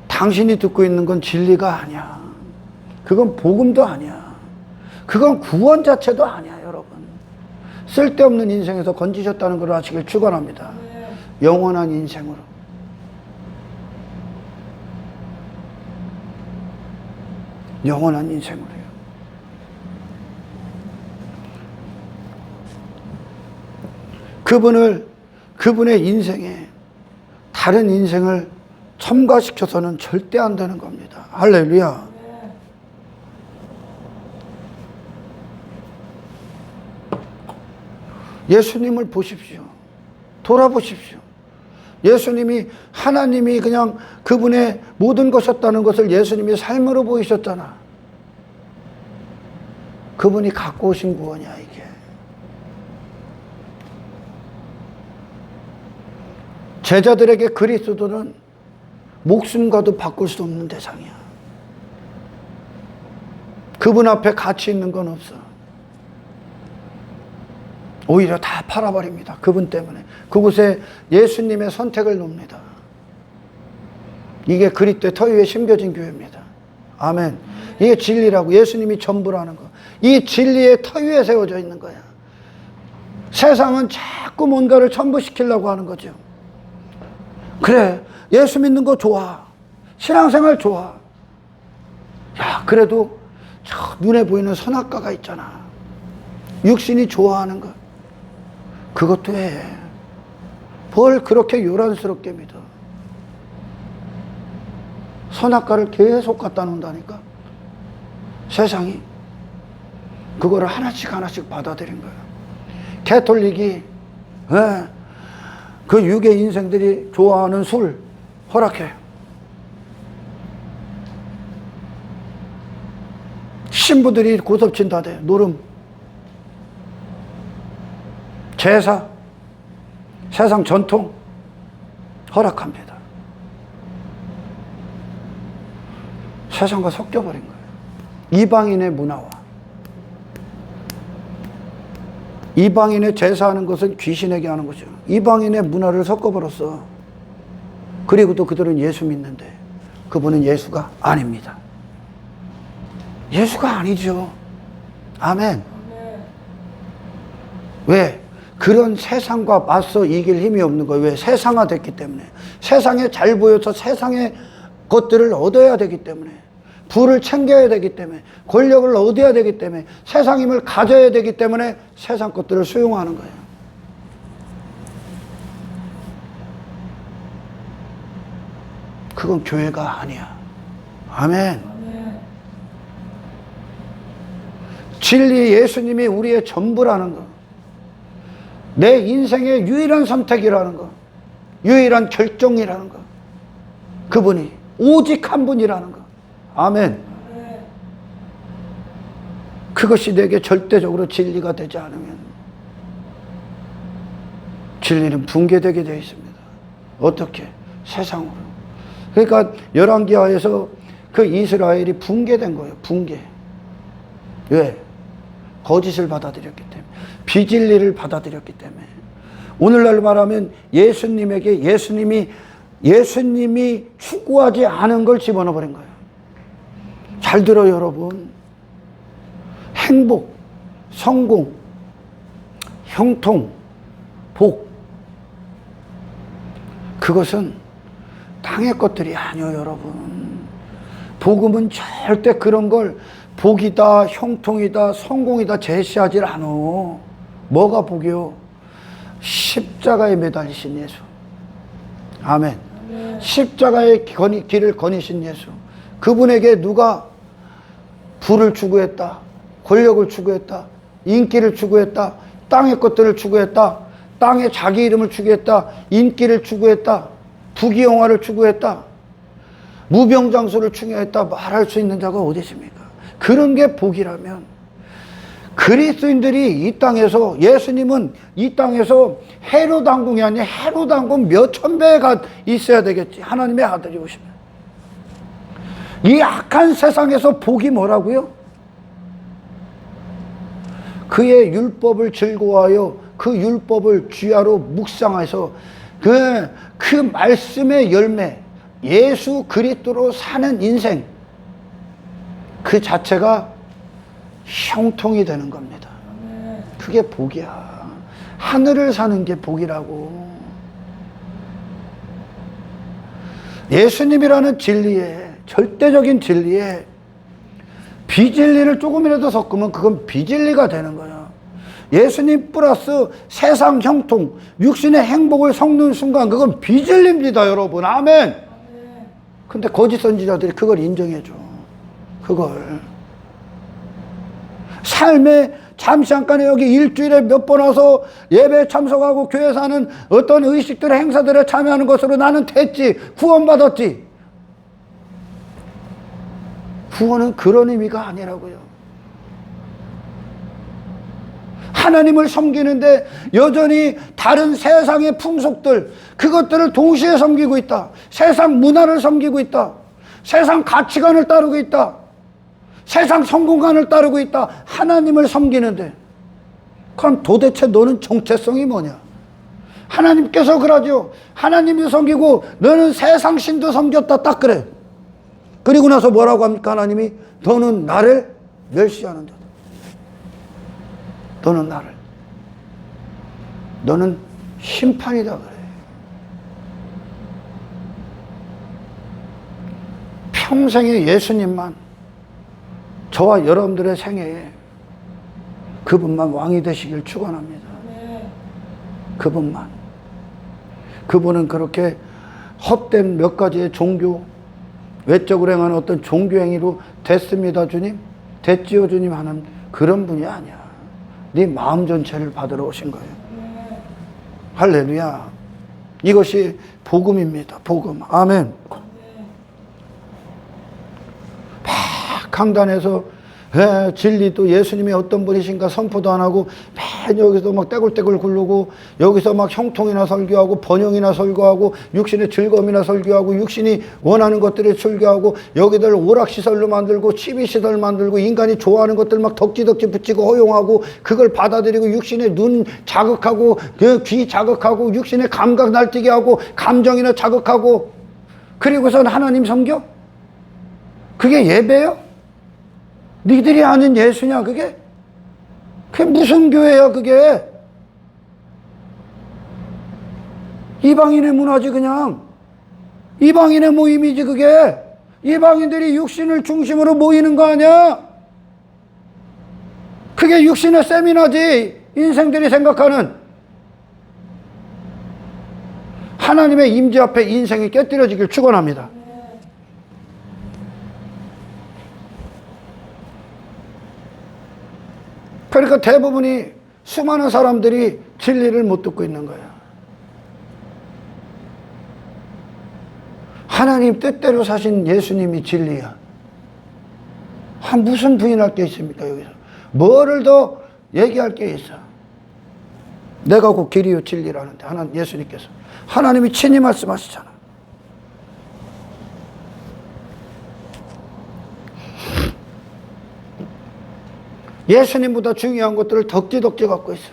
[SPEAKER 1] 당신이 듣고 있는 건 진리가 아니야. 그건 복음도 아니야. 그건 구원 자체도 아니야, 여러분. 쓸데없는 인생에서 건지셨다는 걸 아시길 축원합니다. 영원한 인생으로. 영원한 인생으로요. 그분의 인생에 다른 인생을 첨가시켜서는 절대 안 되는 겁니다. 할렐루야. 예수님을 보십시오. 돌아보십시오. 예수님이 하나님이 그냥 그분의 모든 것이었다는 것을 예수님이 삶으로 보이셨잖아. 그분이 갖고 오신 구원이야, 이게. 제자들에게 그리스도는 목숨과도 바꿀 수 없는 대상이야. 그분 앞에 가치 있는 건 없어. 오히려 다 팔아버립니다. 그분 때문에. 그곳에 예수님의 선택을 놓습니다. 이게 그리스도의 터 위에 심겨진 교회입니다. 아멘. 이게 진리라고. 예수님이 전부라는 거. 이 진리의 터 위에 세워져 있는 거야. 세상은 자꾸 뭔가를 첨부시키려고 하는 거죠. 그래, 예수 믿는 거 좋아. 신앙생활 좋아. 야, 그래도 저 눈에 보이는 선악과가 있잖아. 육신이 좋아하는 것. 그것도 해. 뭘 그렇게 요란스럽게 믿어. 선악과를 계속 갖다 놓는다니까. 세상이 그거를 하나씩 하나씩 받아들인 거야. 개톨릭이 그 유괴 인생들이 좋아하는 술 허락해. 신부들이 고섭친다대. 노름. 제사, 세상 전통 허락합니다. 세상과 섞여버린 거예요. 이방인의 문화와. 이방인의 제사하는 것은 귀신에게 하는 거죠. 이방인의 문화를 섞어버렸어. 그리고 또 그들은 예수 믿는데 그분은 예수가 아닙니다. 예수가 아니죠. 아멘. 왜? 그런 세상과 맞서 이길 힘이 없는 거예요. 왜? 세상화됐기 때문에. 세상에 잘 보여서 세상의 것들을 얻어야 되기 때문에. 부를 챙겨야 되기 때문에. 권력을 얻어야 되기 때문에. 세상 힘을 가져야 되기 때문에 세상 것들을 수용하는 거예요. 그건 교회가 아니야. 아멘. 진리 예수님이 우리의 전부라는 거. 내 인생의 유일한 선택이라는 거. 유일한 결정이라는 거. 그분이 오직 한 분이라는 거. 아멘. 그것이 내게 절대적으로 진리가 되지 않으면 진리는 붕괴되게 되어 있습니다. 어떻게? 세상으로. 그러니까 열왕기하에서 그 이스라엘이 붕괴된 거예요. 붕괴. 왜? 거짓을 받아들였기 때문에. 비진리를 받아들였기 때문에. 오늘날 말하면 예수님에게 예수님이 추구하지 않은 걸 집어넣어 버린 거예요. 잘 들어요, 여러분. 행복, 성공, 형통, 복. 그것은 땅의 것들이 아니에요, 여러분. 복음은 절대 그런 걸 복이다, 형통이다, 성공이다 제시하지 않아. 뭐가 복이요? 십자가에 매달리신 예수. 아멘. 십자가의 길을 거니신 예수. 그분에게 누가 부를 추구했다, 권력을 추구했다, 인기를 추구했다, 땅의 것들을 추구했다, 땅에 자기 이름을 추구했다, 인기를 추구했다, 부귀영화를 추구했다, 무병장수를 추구했다 말할 수 있는 자가 어디 있습니까? 그런 게 복이라면 그리스도인들이 이 땅에서, 예수님은 이 땅에서 헤롯왕궁이 아니라 헤롯왕궁 몇천 배가 있어야 되겠지. 하나님의 아들이 오시면. 이 악한 세상에서 복이 뭐라고요? 그의 율법을 즐거워하여 그 율법을 주야로 묵상해서 그 말씀의 열매, 예수 그리스도로 사는 인생, 그 자체가 형통이 되는 겁니다. 그게 복이야. 하늘을 사는 게 복이라고. 예수님이라는 진리에, 절대적인 진리에 비진리를 조금이라도 섞으면 그건 비진리가 되는 거야. 예수님 플러스 세상 형통, 육신의 행복을 섞는 순간 그건 비진리입니다, 여러분. 아멘. 근데 거짓 선지자들이 그걸 인정해줘. 그걸. 삶에 잠시 잠깐에 여기 일주일에 몇 번 와서 예배에 참석하고 교회에서 하는 어떤 의식들, 행사들에 참여하는 것으로 나는 됐지. 구원받았지. 구원은 그런 의미가 아니라고요. 하나님을 섬기는데 여전히 다른 세상의 풍속들, 그것들을 동시에 섬기고 있다. 세상 문화를 섬기고 있다. 세상 가치관을 따르고 있다. 세상 성공관을 따르고 있다. 하나님을 섬기는데 그럼 도대체 너는 정체성이 뭐냐? 하나님께서 그러죠. 하나님도 섬기고 너는 세상 신도 섬겼다. 딱 그래. 그리고 나서 뭐라고 합니까? 하나님이 너는 나를 멸시하는 자다. 너는 나를. 너는 심판이다 그래. 평생에 예수님만, 저와 여러분들의 생애에 그분만 왕이 되시길 축원합니다. 그분만. 그분은 그렇게 헛된 몇 가지의 종교, 외적으로 행하는 어떤 종교 행위로 됐습니다 주님, 됐지요 주님 하는 그런 분이 아니야. 네 마음 전체를 받으러 오신 거예요. 할렐루야. 이것이 복음입니다. 복음. 아멘. 막 강단에서 진리도 예수님이 어떤 분이신가 선포도 안 하고 맨 여기서 막 떼굴떼굴 굴르고 여기서 막 형통이나 설교하고 번영이나 설교하고 육신의 즐거움이나 설교하고 육신이 원하는 것들을 설교하고 여기들 오락시설로 만들고 치비시설 만들고 인간이 좋아하는 것들 막 덕지덕지 붙이고 허용하고 그걸 받아들이고 육신의 눈 자극하고 그 귀 자극하고 육신의 감각 날뛰게 하고 감정이나 자극하고 그리고선 하나님 섬겨? 그게 예배요? 니들이 아는 예수냐 그게? 그게 무슨 교회야 그게? 이방인의 문화지 그냥. 이방인의 모임이지 그게. 이방인들이 육신을 중심으로 모이는 거 아니야? 그게 육신의 세미나지. 인생들이 생각하는. 하나님의 임재 앞에 인생이 깨뜨려지길 축원합니다. 그러니까 대부분이 수많은 사람들이 진리를 못 듣고 있는 거예요. 하나님 뜻대로 사신 예수님이 진리야. 무슨 부인할 게 있습니까 여기서? 뭐를 더 얘기할 게 있어? 내가 곧 길이요 진리라는데 하나님 예수님께서 하나님이 친히 말씀하시잖아. 예수님보다 중요한 것들을 덕지덕지 갖고 있어.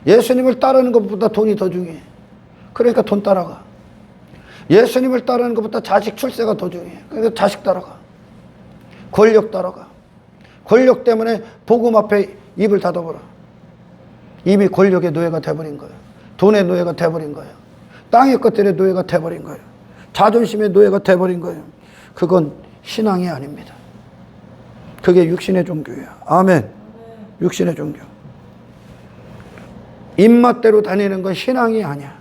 [SPEAKER 1] 예수님을 따르는 것보다 돈이 더 중요해. 그러니까 돈 따라가. 예수님을 따르는 것보다 자식 출세가 더 중요해. 그러니까 자식 따라가. 권력 따라가. 권력 때문에 복음 앞에 입을 닫아버려. 이미 권력의 노예가 돼버린 거예요. 돈의 노예가 돼버린 거예요. 땅의 것들의 노예가 돼버린 거예요. 자존심의 노예가 돼버린 거예요. 그건 신앙이 아닙니다. 그게 육신의 종교야. 아멘. 육신의 종교. 입맛대로 다니는 건 신앙이 아니야.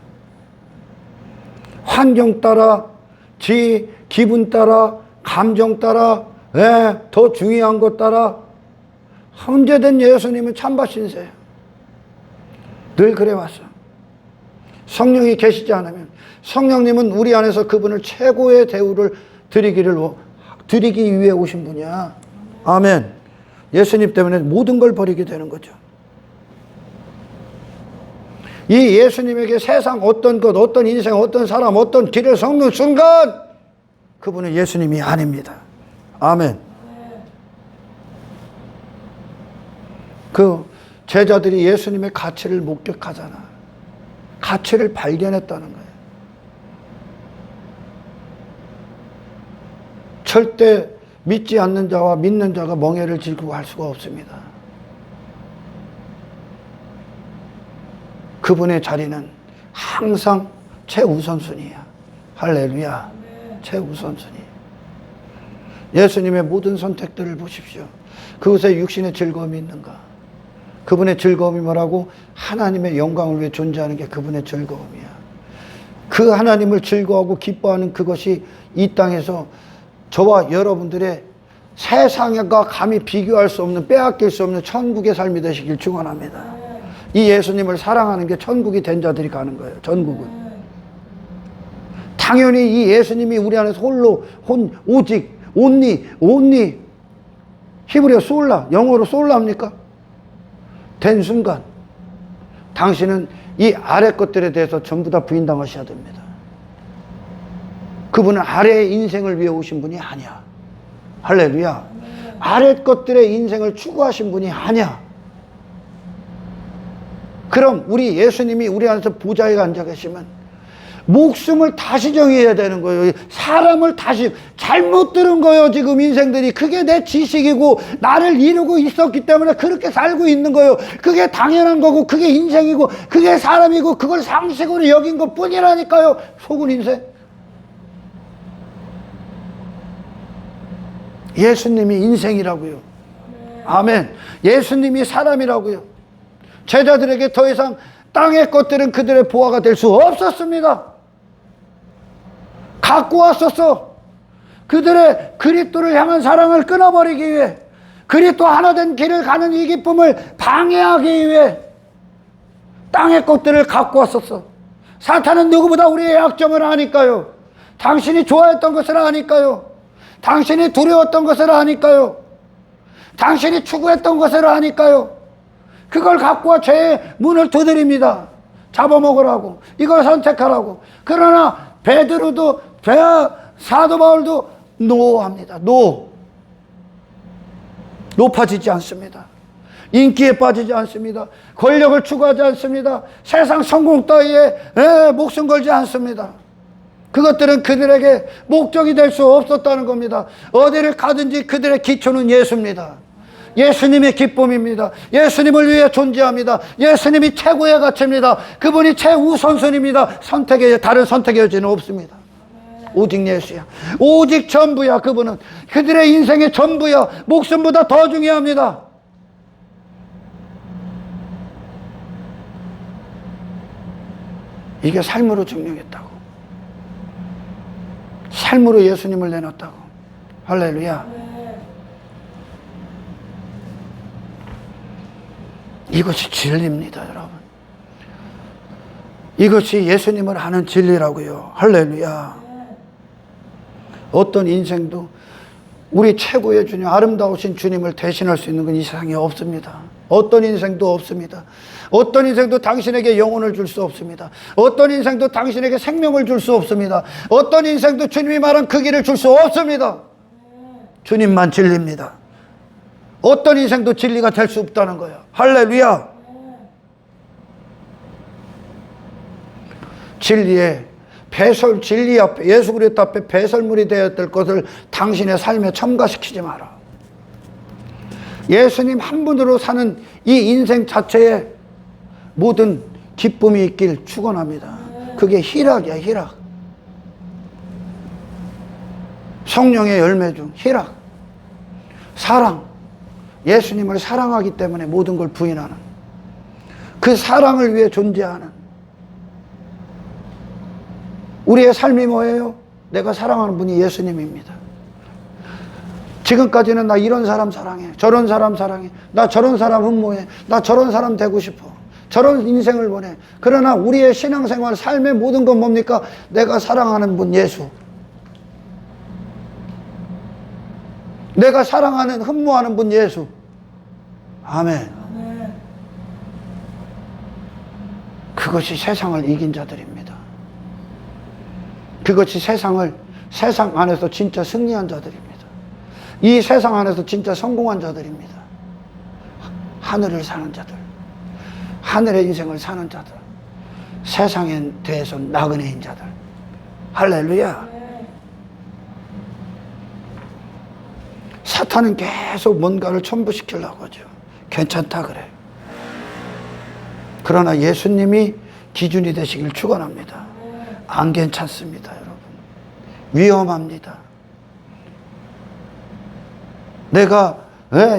[SPEAKER 1] 환경 따라, 지 기분 따라, 감정 따라, 더 중요한 것 따라. 언제든 예수님은 참바 신세예요. 늘 그래왔어. 성령이 계시지 않으면 성령님은 우리 안에서 그분을 최고의 대우를 드리기 위해 오신 분이야. 아멘. 예수님 때문에 모든 걸 버리게 되는 거죠. 이 예수님에게 세상 어떤 것, 어떤 인생, 어떤 사람, 어떤 길을 섞는 순간 그분은 예수님이 아닙니다. 아멘. 그 제자들이 예수님의 가치를 목격하잖아. 가치를 발견했다는 거예요. 절대 믿지 않는 자와 믿는 자가 멍에를 지고 할 수가 없습니다. 그분의 자리는 항상 최우선순위야. 할렐루야. 최우선순위. 예수님의 모든 선택들을 보십시오. 그것에 육신의 즐거움이 있는가? 그분의 즐거움이 뭐라고? 하나님의 영광을 위해 존재하는 게 그분의 즐거움이야. 그 하나님을 즐거워하고 기뻐하는 그것이 이 땅에서 저와 여러분들의 세상과 감히 비교할 수 없는, 빼앗길 수 없는 천국의 삶이 되시길 축원합니다. 이 예수님을 사랑하는 게 천국이 된 자들이 가는 거예요. 전국은. 당연히 이 예수님이 우리 안에서 홀로, 오직, 온리, 히브리어 솔라, 영어로 솔라입니까? 된 순간 당신은 이 아래 것들에 대해서 전부 다 부인당하셔야 됩니다. 그분은 아래의 인생을 위해 오신 분이 아니야. 할렐루야. 아래 것들의 인생을 추구하신 분이 아니야. 그럼 우리 예수님이 우리 안에서 보좌에 앉아 계시면 목숨을 다시 정해야 되는 거예요. 사람을 다시, 잘못 들은 거예요. 지금 인생들이. 그게 내 지식이고 나를 이루고 있었기 때문에 그렇게 살고 있는 거예요. 그게 당연한 거고 그게 인생이고 그게 사람이고 그걸 상식으로 여긴 것 뿐이라니까요. 속은 인생. 예수님이 인생이라고요. 아멘. 예수님이 사람이라고요. 제자들에게 더 이상 땅의 것들은 그들의 보화가 될 수 없었습니다. 갖고 왔었어. 그들의 그리스도를 향한 사랑을 끊어버리기 위해, 그리스도 하나 된 길을 가는 이 기쁨을 방해하기 위해 땅의 것들을 갖고 왔었어. 사탄은 누구보다 우리의 약점을 아니까요. 당신이 좋아했던 것을 아니까요. 당신이 두려웠던 것을 아니까요. 당신이 추구했던 것을 아니까요. 그걸 갖고 와 죄의 문을 두드립니다. 잡아먹으라고, 이걸 선택하라고. 그러나 베드로도 사도 바울도 노합니다. 높아지지 않습니다. 인기에 빠지지 않습니다. 권력을 추구하지 않습니다. 세상 성공 따위에 목숨 걸지 않습니다. 그것들은 그들에게 목적이 될 수 없었다는 겁니다. 어디를 가든지 그들의 기초는 예수입니다. 예수님의 기쁨입니다. 예수님을 위해 존재합니다. 예수님이 최고의 가치입니다. 그분이 최우선순위입니다. 다른 선택의 여지는 없습니다. 오직 예수야. 오직 전부야. 그분은 그들의 인생의 전부야. 목숨보다 더 중요합니다. 이게 삶으로 증명했다고. 삶으로 예수님을 내놨다고. 할렐루야. 이것이 진리입니다, 여러분. 이것이 예수님을 아는 진리라고요. 할렐루야. 어떤 인생도 우리 최고의 주님, 아름다우신 주님을 대신할 수 있는 건 이 세상에 없습니다. 어떤 인생도 없습니다. 어떤 인생도 당신에게 영혼을 줄 수 없습니다. 어떤 인생도 당신에게 생명을 줄 수 없습니다. 어떤 인생도 주님이 말한 그 길을 줄 수 없습니다. 주님만 진리입니다. 어떤 인생도 진리가 될 수 없다는 거예요. 할렐루야. 진리의 배설, 진리 앞에, 예수 그리스도 앞에 배설물이 되었을 것을 당신의 삶에 첨가시키지 마라. 예수님 한 분으로 사는 이 인생 자체에 모든 기쁨이 있길 축원합니다. 그게 희락이야, 희락. 성령의 열매 중 희락, 사랑. 예수님을 사랑하기 때문에 모든 걸 부인하는, 그 사랑을 위해 존재하는 우리의 삶이 뭐예요? 내가 사랑하는 분이 예수님입니다. 지금까지는 나 이런 사람 사랑해, 저런 사람 사랑해, 나 저런 사람 흠모해, 나 저런 사람 되고 싶어, 저런 인생을 원해. 그러나 우리의 신앙생활, 삶의 모든 건 뭡니까? 내가 사랑하는 분 예수, 내가 사랑하는, 흠모하는 분 예수. 아멘. 그것이 세상을 이긴 자들입니다. 그것이 세상 안에서 진짜 승리한 자들입니다. 이 세상 안에서 진짜 성공한 자들입니다. 하늘을 사는 자들, 하늘의 인생을 사는 자들, 세상에 대해서 나그네인 자들. 할렐루야. 사탄은 계속 뭔가를 첨부시키려고 하죠. 괜찮다 그래. 그러나 예수님이 기준이 되시길 축원합니다. 안 괜찮습니다, 여러분. 위험합니다. 내가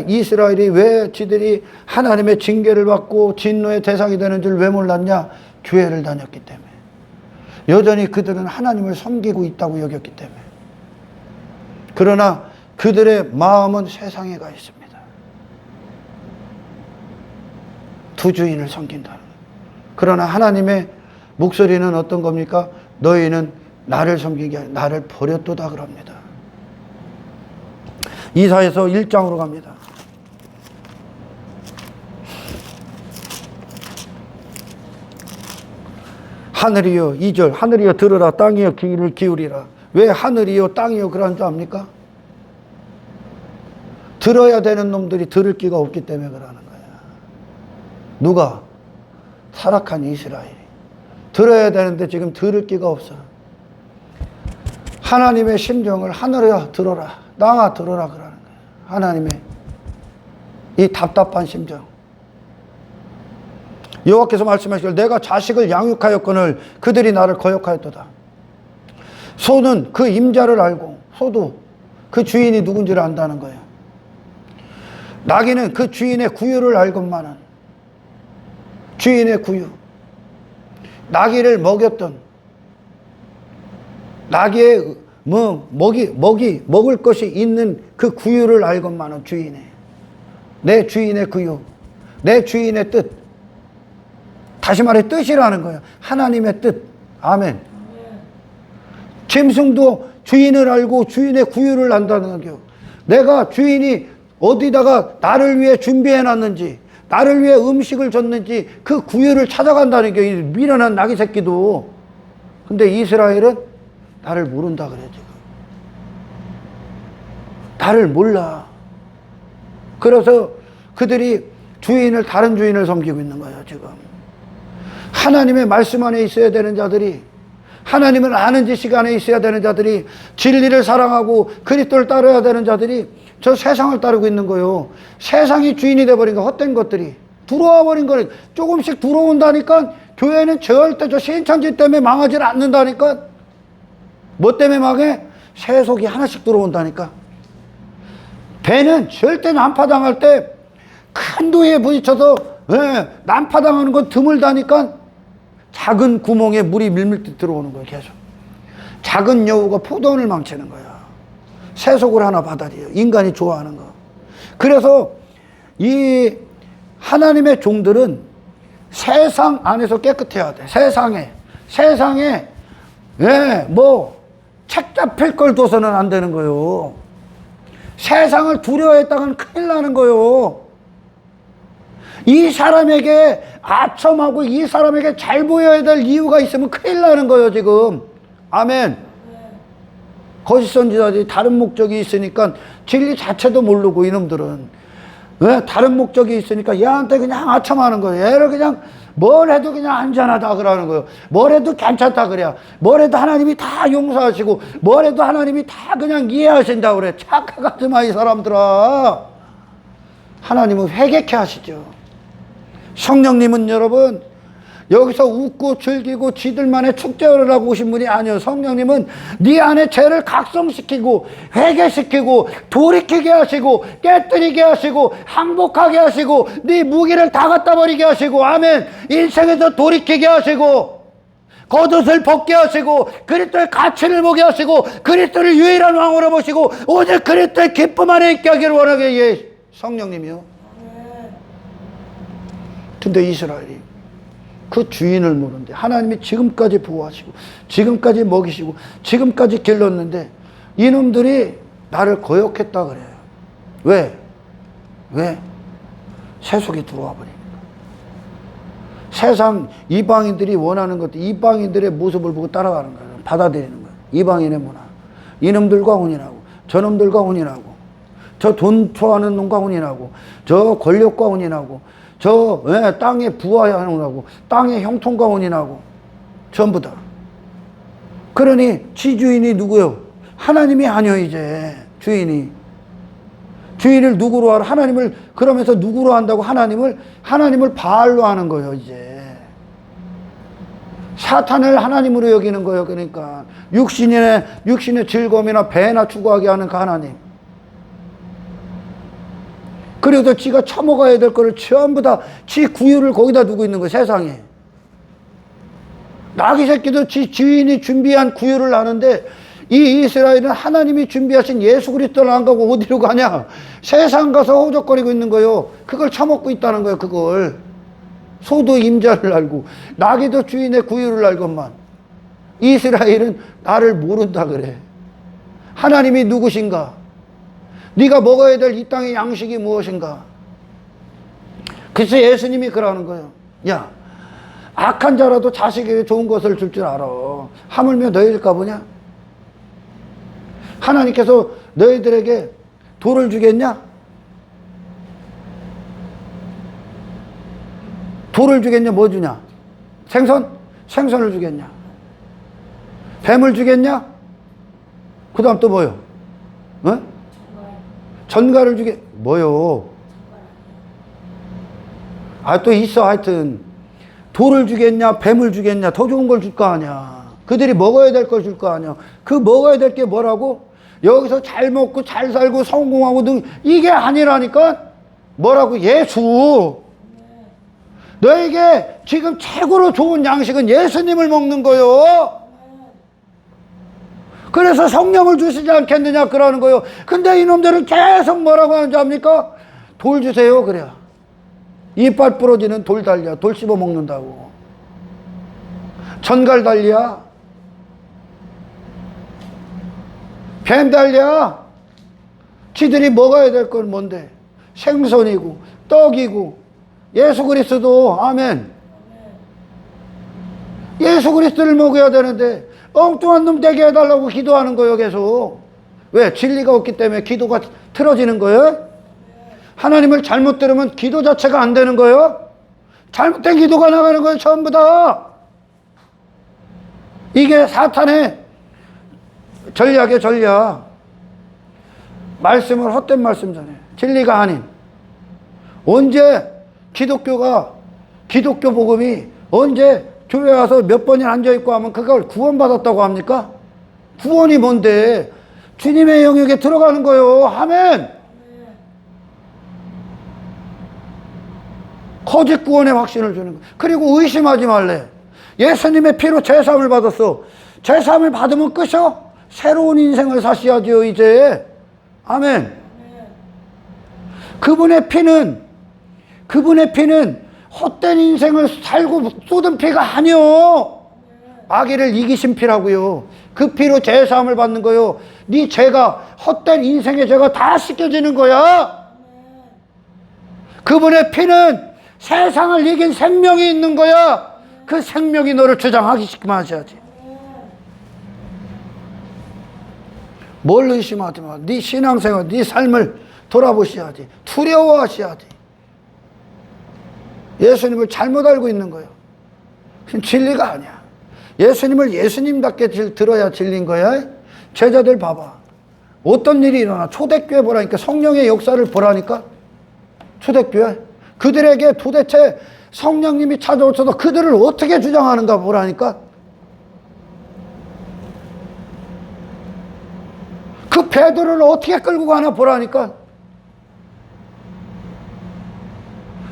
[SPEAKER 1] 이스라엘이 왜 지들이 하나님의 징계를 받고 진노의 대상이 되는 줄 왜 몰랐냐? 교회를 다녔기 때문에. 여전히 그들은 하나님을 섬기고 있다고 여겼기 때문에. 그러나 그들의 마음은 세상에 가 있습니다. 두 주인을 섬긴다는 거예요. 그러나 하나님의 목소리는 어떤 겁니까? 너희는 나를 섬긴 게 아니라 나를 버렸도다 그럽니다. 이사야서 1장으로 갑니다. 하늘이여 2절 하늘이여 들으라 땅이여 귀를 기울이라. 왜 하늘이여 땅이여 그러는 줄 압니까? 들어야 되는 놈들이 들을 기가 없기 때문에 그러는 거야. 누가? 타락한 이스라엘이 들어야 되는데 지금 들을 기가 없어. 하나님의 심정을 하늘이여 들어라 땅아 들어라 그러는 거야. 하나님의 이 답답한 심정. 여호와께서 말씀하시길 내가 자식을 양육하였거늘 그들이 나를 거역하였도다. 소는 그 임자를 알고 소도 그 주인이 누군지를 안다는 거예요. 나귀는 그 주인의 구유를 알건만은 주인의 구유. 나귀를 먹였던 나귀의 먹을 것이 있는 그 구유를 알건만은 주인의 내 주인의 구유, 내 주인의 뜻. 다시 말해 뜻이라는 거예요. 하나님의 뜻. 아멘. 짐승도 주인을 알고 주인의 구유를 안다는 거예요. 내가 주인이 어디다가 나를 위해 준비해 놨는지, 나를 위해 음식을 줬는지 그 구유를 찾아간다는 게 미련한 나귀 새끼도. 근데 이스라엘은 나를 모른다 그래 지금. 나를 몰라. 그래서 그들이 다른 주인을 섬기고 있는 거예요 지금. 하나님의 말씀 안에 있어야 되는 자들이, 하나님을 아는 지식 안에 있어야 되는 자들이, 진리를 사랑하고 그리스도를 따라야 되는 자들이 저 세상을 따르고 있는 거예요. 세상이 주인이 돼버린 거, 헛된 것들이 들어와 버린 거는 조금씩 들어온다니까. 교회는 절대 저 신천지 때문에 망하지 않는다니까. 뭐 때문에 망해? 세속이 하나씩 들어온다니까. 배는 절대 난파당할 때 큰 도에 부딪혀서 난파당하는 건 드물다니까. 작은 구멍에 물이 밀밀 들어오는 거예요. 계속 작은 여우가 포도원을 망치는 거야. 세속을 하나 받아들여요. 인간이 좋아하는 거. 그래서 이 하나님의 종들은 세상 안에서 깨끗해야 돼. 세상에 책 잡힐 걸 둬서는 안 되는 거예요. 세상을 두려워했다가는 큰일 나는 거예요. 이 사람에게 아첨하고 이 사람에게 잘 보여야 될 이유가 있으면 큰일 나는 거예요 지금. 아멘. 거짓 선지자들이 다른 목적이 있으니까 진리 자체도 모르고 이놈들은 다른 목적이 있으니까 얘한테 그냥 아첨하는 거예요. 얘를 그냥 뭘 해도 그냥 안전하다 그러는 거예요. 뭘 해도 괜찮다 그래야. 뭘 해도 하나님이 다 용서하시고 뭘 해도 하나님이 다 그냥 이해하신다 그래. 착각하지 마 이 사람들아. 하나님은 회개케 하시죠. 성령님은 여러분 여기서 웃고 즐기고 지들만의 축제를 하고 오신 분이 아니에요. 성령님은 네 안에 죄를 각성시키고 회개시키고 돌이키게 하시고 깨뜨리게 하시고 항복하게 하시고 네 무기를 다 갖다 버리게 하시고 아멘. 인생에서 돌이키게 하시고 겉옷을 벗게 하시고 그리스도의 가치를 보게 하시고 그리스도를 유일한 왕으로 모시고 오직 그리스도의 기쁨 안에 있게 하기를 원하게 성령님이요. 근데 이스라엘이 그 주인을 모르는데 하나님이 지금까지 보호하시고 지금까지 먹이시고 지금까지 길렀는데 이놈들이 나를 거역했다 그래요. 왜? 세속이 들어와 버리니까. 세상 이방인들이 원하는 것들, 이방인들의 모습을 보고 따라가는 거예요. 받아들이는 거예요. 이방인의 문화. 이놈들과 혼인하고 저놈들과 혼인하고 저 돈 좋아하는 놈과 혼인하고 저 권력과 혼인하고 저 땅에 부하하는 놈하고 땅의 형통과 혼인하고 전부 다. 그러니 지주인이 누구요? 하나님이 아니요 이제 주인이. 주인을 누구로 하라? 하나님을, 그러면서 누구로 한다고? 하나님을 바알로 하는 거예요, 이제. 사탄을 하나님으로 여기는 거예요. 그러니까 육신의 즐거움이나 배나 추구하게 하는 그 하나님. 그래도 지가 처먹어야 될 거를 전부 다 지 구유를 거기다 두고 있는 거예요, 세상에. 나귀 새끼도 지 주인이 준비한 구유를 하는데, 이 이스라엘은 하나님이 준비하신 예수 그리스도를 안 가고 어디로 가냐? 세상 가서 호적거리고 있는 거예요. 그걸 처먹고 있다는 거예요, 그걸. 소도 임자를 알고, 나귀도 주인의 구유를 알건만. 이스라엘은 나를 모른다 그래. 하나님이 누구신가? 네가 먹어야 될 이 땅의 양식이 무엇인가? 그래서 예수님이 그러는 거예요. 야, 악한 자라도 자식에게 좋은 것을 줄 줄 알아. 하물며 너희들까 보냐? 하나님께서 너희들에게 돌을 주겠냐? 돌을 주겠냐? 뭐 주냐? 생선을 주겠냐? 뱀을 주겠냐? 그 다음 또 뭐요? 어? 전갈을 주게, 뭐요? 아, 또 있어. 하여튼 돌을 주겠냐? 뱀을 주겠냐? 더 좋은 걸 줄 거 아니야. 그들이 먹어야 될 걸 줄 거 아니야. 그 먹어야 될 게 뭐라고? 여기서 잘 먹고 잘 살고 성공하고 등, 이게 아니라니까? 뭐라고? 예수. 너에게 지금 최고로 좋은 양식은 예수님을 먹는 거요. 그래서 성령을 주시지 않겠느냐 그러는 거요. 근데 이놈들은 계속 뭐라고 하는지 압니까? 돌 주세요 그래요. 이빨 부러지는 돌 달려. 돌 씹어 먹는다고. 전갈 달리야. 뱀 달려. 지들이 먹어야 될 건 뭔데? 생선이고 떡이고. 예수 그리스도. 아멘. 예수 그리스도를 먹어야 되는데 엉뚱한 놈 되게 해달라고 기도하는 거예요, 계속. 왜? 진리가 없기 때문에 기도가 틀어지는 거예요? 하나님을 잘못 들으면 기도 자체가 안 되는 거예요? 잘못된 기도가 나가는 거예요, 전부 다. 이게 사탄의 전략이에요, 전략. 말씀을 헛된 말씀 전해. 진리가 아닌. 언제 기독교 복음이 언제 교회 와서 몇 번이나 앉아있고 하면 그걸 구원받았다고 합니까? 구원이 뭔데? 주님의 영역에 들어가는 거예요. 아멘. 거짓 구원의 확신을 주는 거예요. 그리고 의심하지 말래. 예수님의 피로 제사함을 받았어. 제사함을 받으면 끝이요? 새로운 인생을 사셔야죠, 이제. 아멘. 그분의 피는 헛된 인생을 살고 쏟은 피가 아니요. 마귀를 이기신 피라고요. 그 피로 제사함을 받는 거요. 네 죄가, 헛된 인생의 죄가 다 씻겨지는 거야. 그분의 피는 세상을 이긴 생명이 있는 거야. 그 생명이 너를 주장하기만 하셔야지. 뭘 의심하지 마. 네 신앙생활, 네 삶을 돌아보셔야지. 두려워하셔야지. 예수님을 잘못 알고 있는 거예요. 진리가 아니야. 예수님을 예수님답게 들어야 진리인 거야. 제자들 봐봐. 어떤 일이 일어나. 초대교회 보라니까. 성령의 역사를 보라니까. 초대교회. 그들에게 도대체 성령님이 찾아오셔서 그들을 어떻게 주장하는가 보라니까. 그 베드로를 어떻게 끌고 가나 보라니까.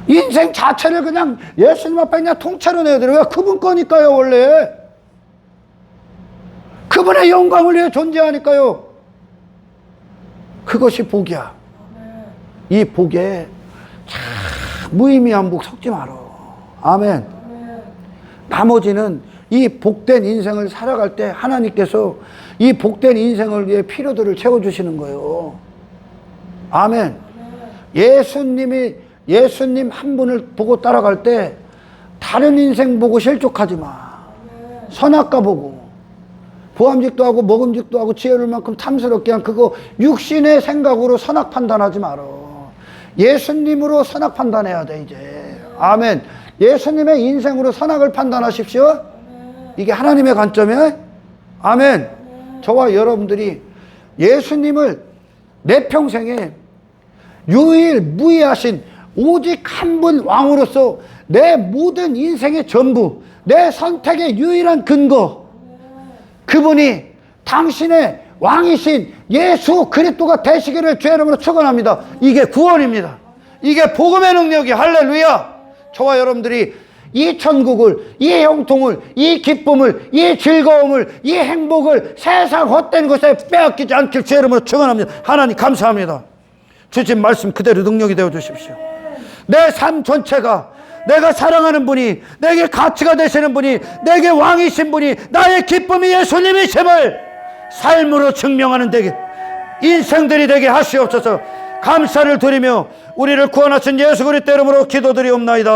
[SPEAKER 1] 인생 자체를 그냥 예수님 앞에 그냥 통째로 내드려요. 그분 거니까요, 원래. 그분의 영광을 위해 존재하니까요. 그것이 복이야. 이 복에 참 무의미한 복 섞지 말어. 아멘. 나머지는 이 복된 인생을 살아갈 때 하나님께서 이 복된 인생을 위해 필요들을 채워주시는 거예요. 아멘. 예수님 한 분을 보고 따라갈 때 다른 인생 보고 실족하지 마. 선악과 보고 보암직도 하고 먹음직도 하고 지혜를 만큼 탐스럽게 한 그거 육신의 생각으로 선악 판단하지 마라. 예수님으로 선악 판단해야 돼 이제. 아멘. 예수님의 인생으로 선악을 판단하십시오. 이게 하나님의 관점이에요. 아멘. 저와 여러분들이 예수님을 내 평생에 유일무이하신 오직 한 분 왕으로서 내 모든 인생의 전부, 내 선택의 유일한 근거, 그분이 당신의 왕이신 예수 그리스도가 되시기를 주의 이름으로 축원합니다. 이게 구원입니다. 이게 복음의 능력이 할렐루야. 저와 여러분들이 이 천국을, 이 형통을, 이 기쁨을, 이 즐거움을, 이 행복을 세상 헛된 것에 빼앗기지 않길 주의 이름으로 축원합니다. 하나님 감사합니다. 주신 말씀 그대로 능력이 되어 주십시오. 내 삶 전체가 내가 사랑하는 분이, 내게 가치가 되시는 분이, 내게 왕이신 분이, 나의 기쁨이 예수님이심을 삶으로 증명하는 되게, 인생들이 되게 하시옵소서. 감사를 드리며 우리를 구원하신 예수 그리스도 이름으로 기도드리옵나이다.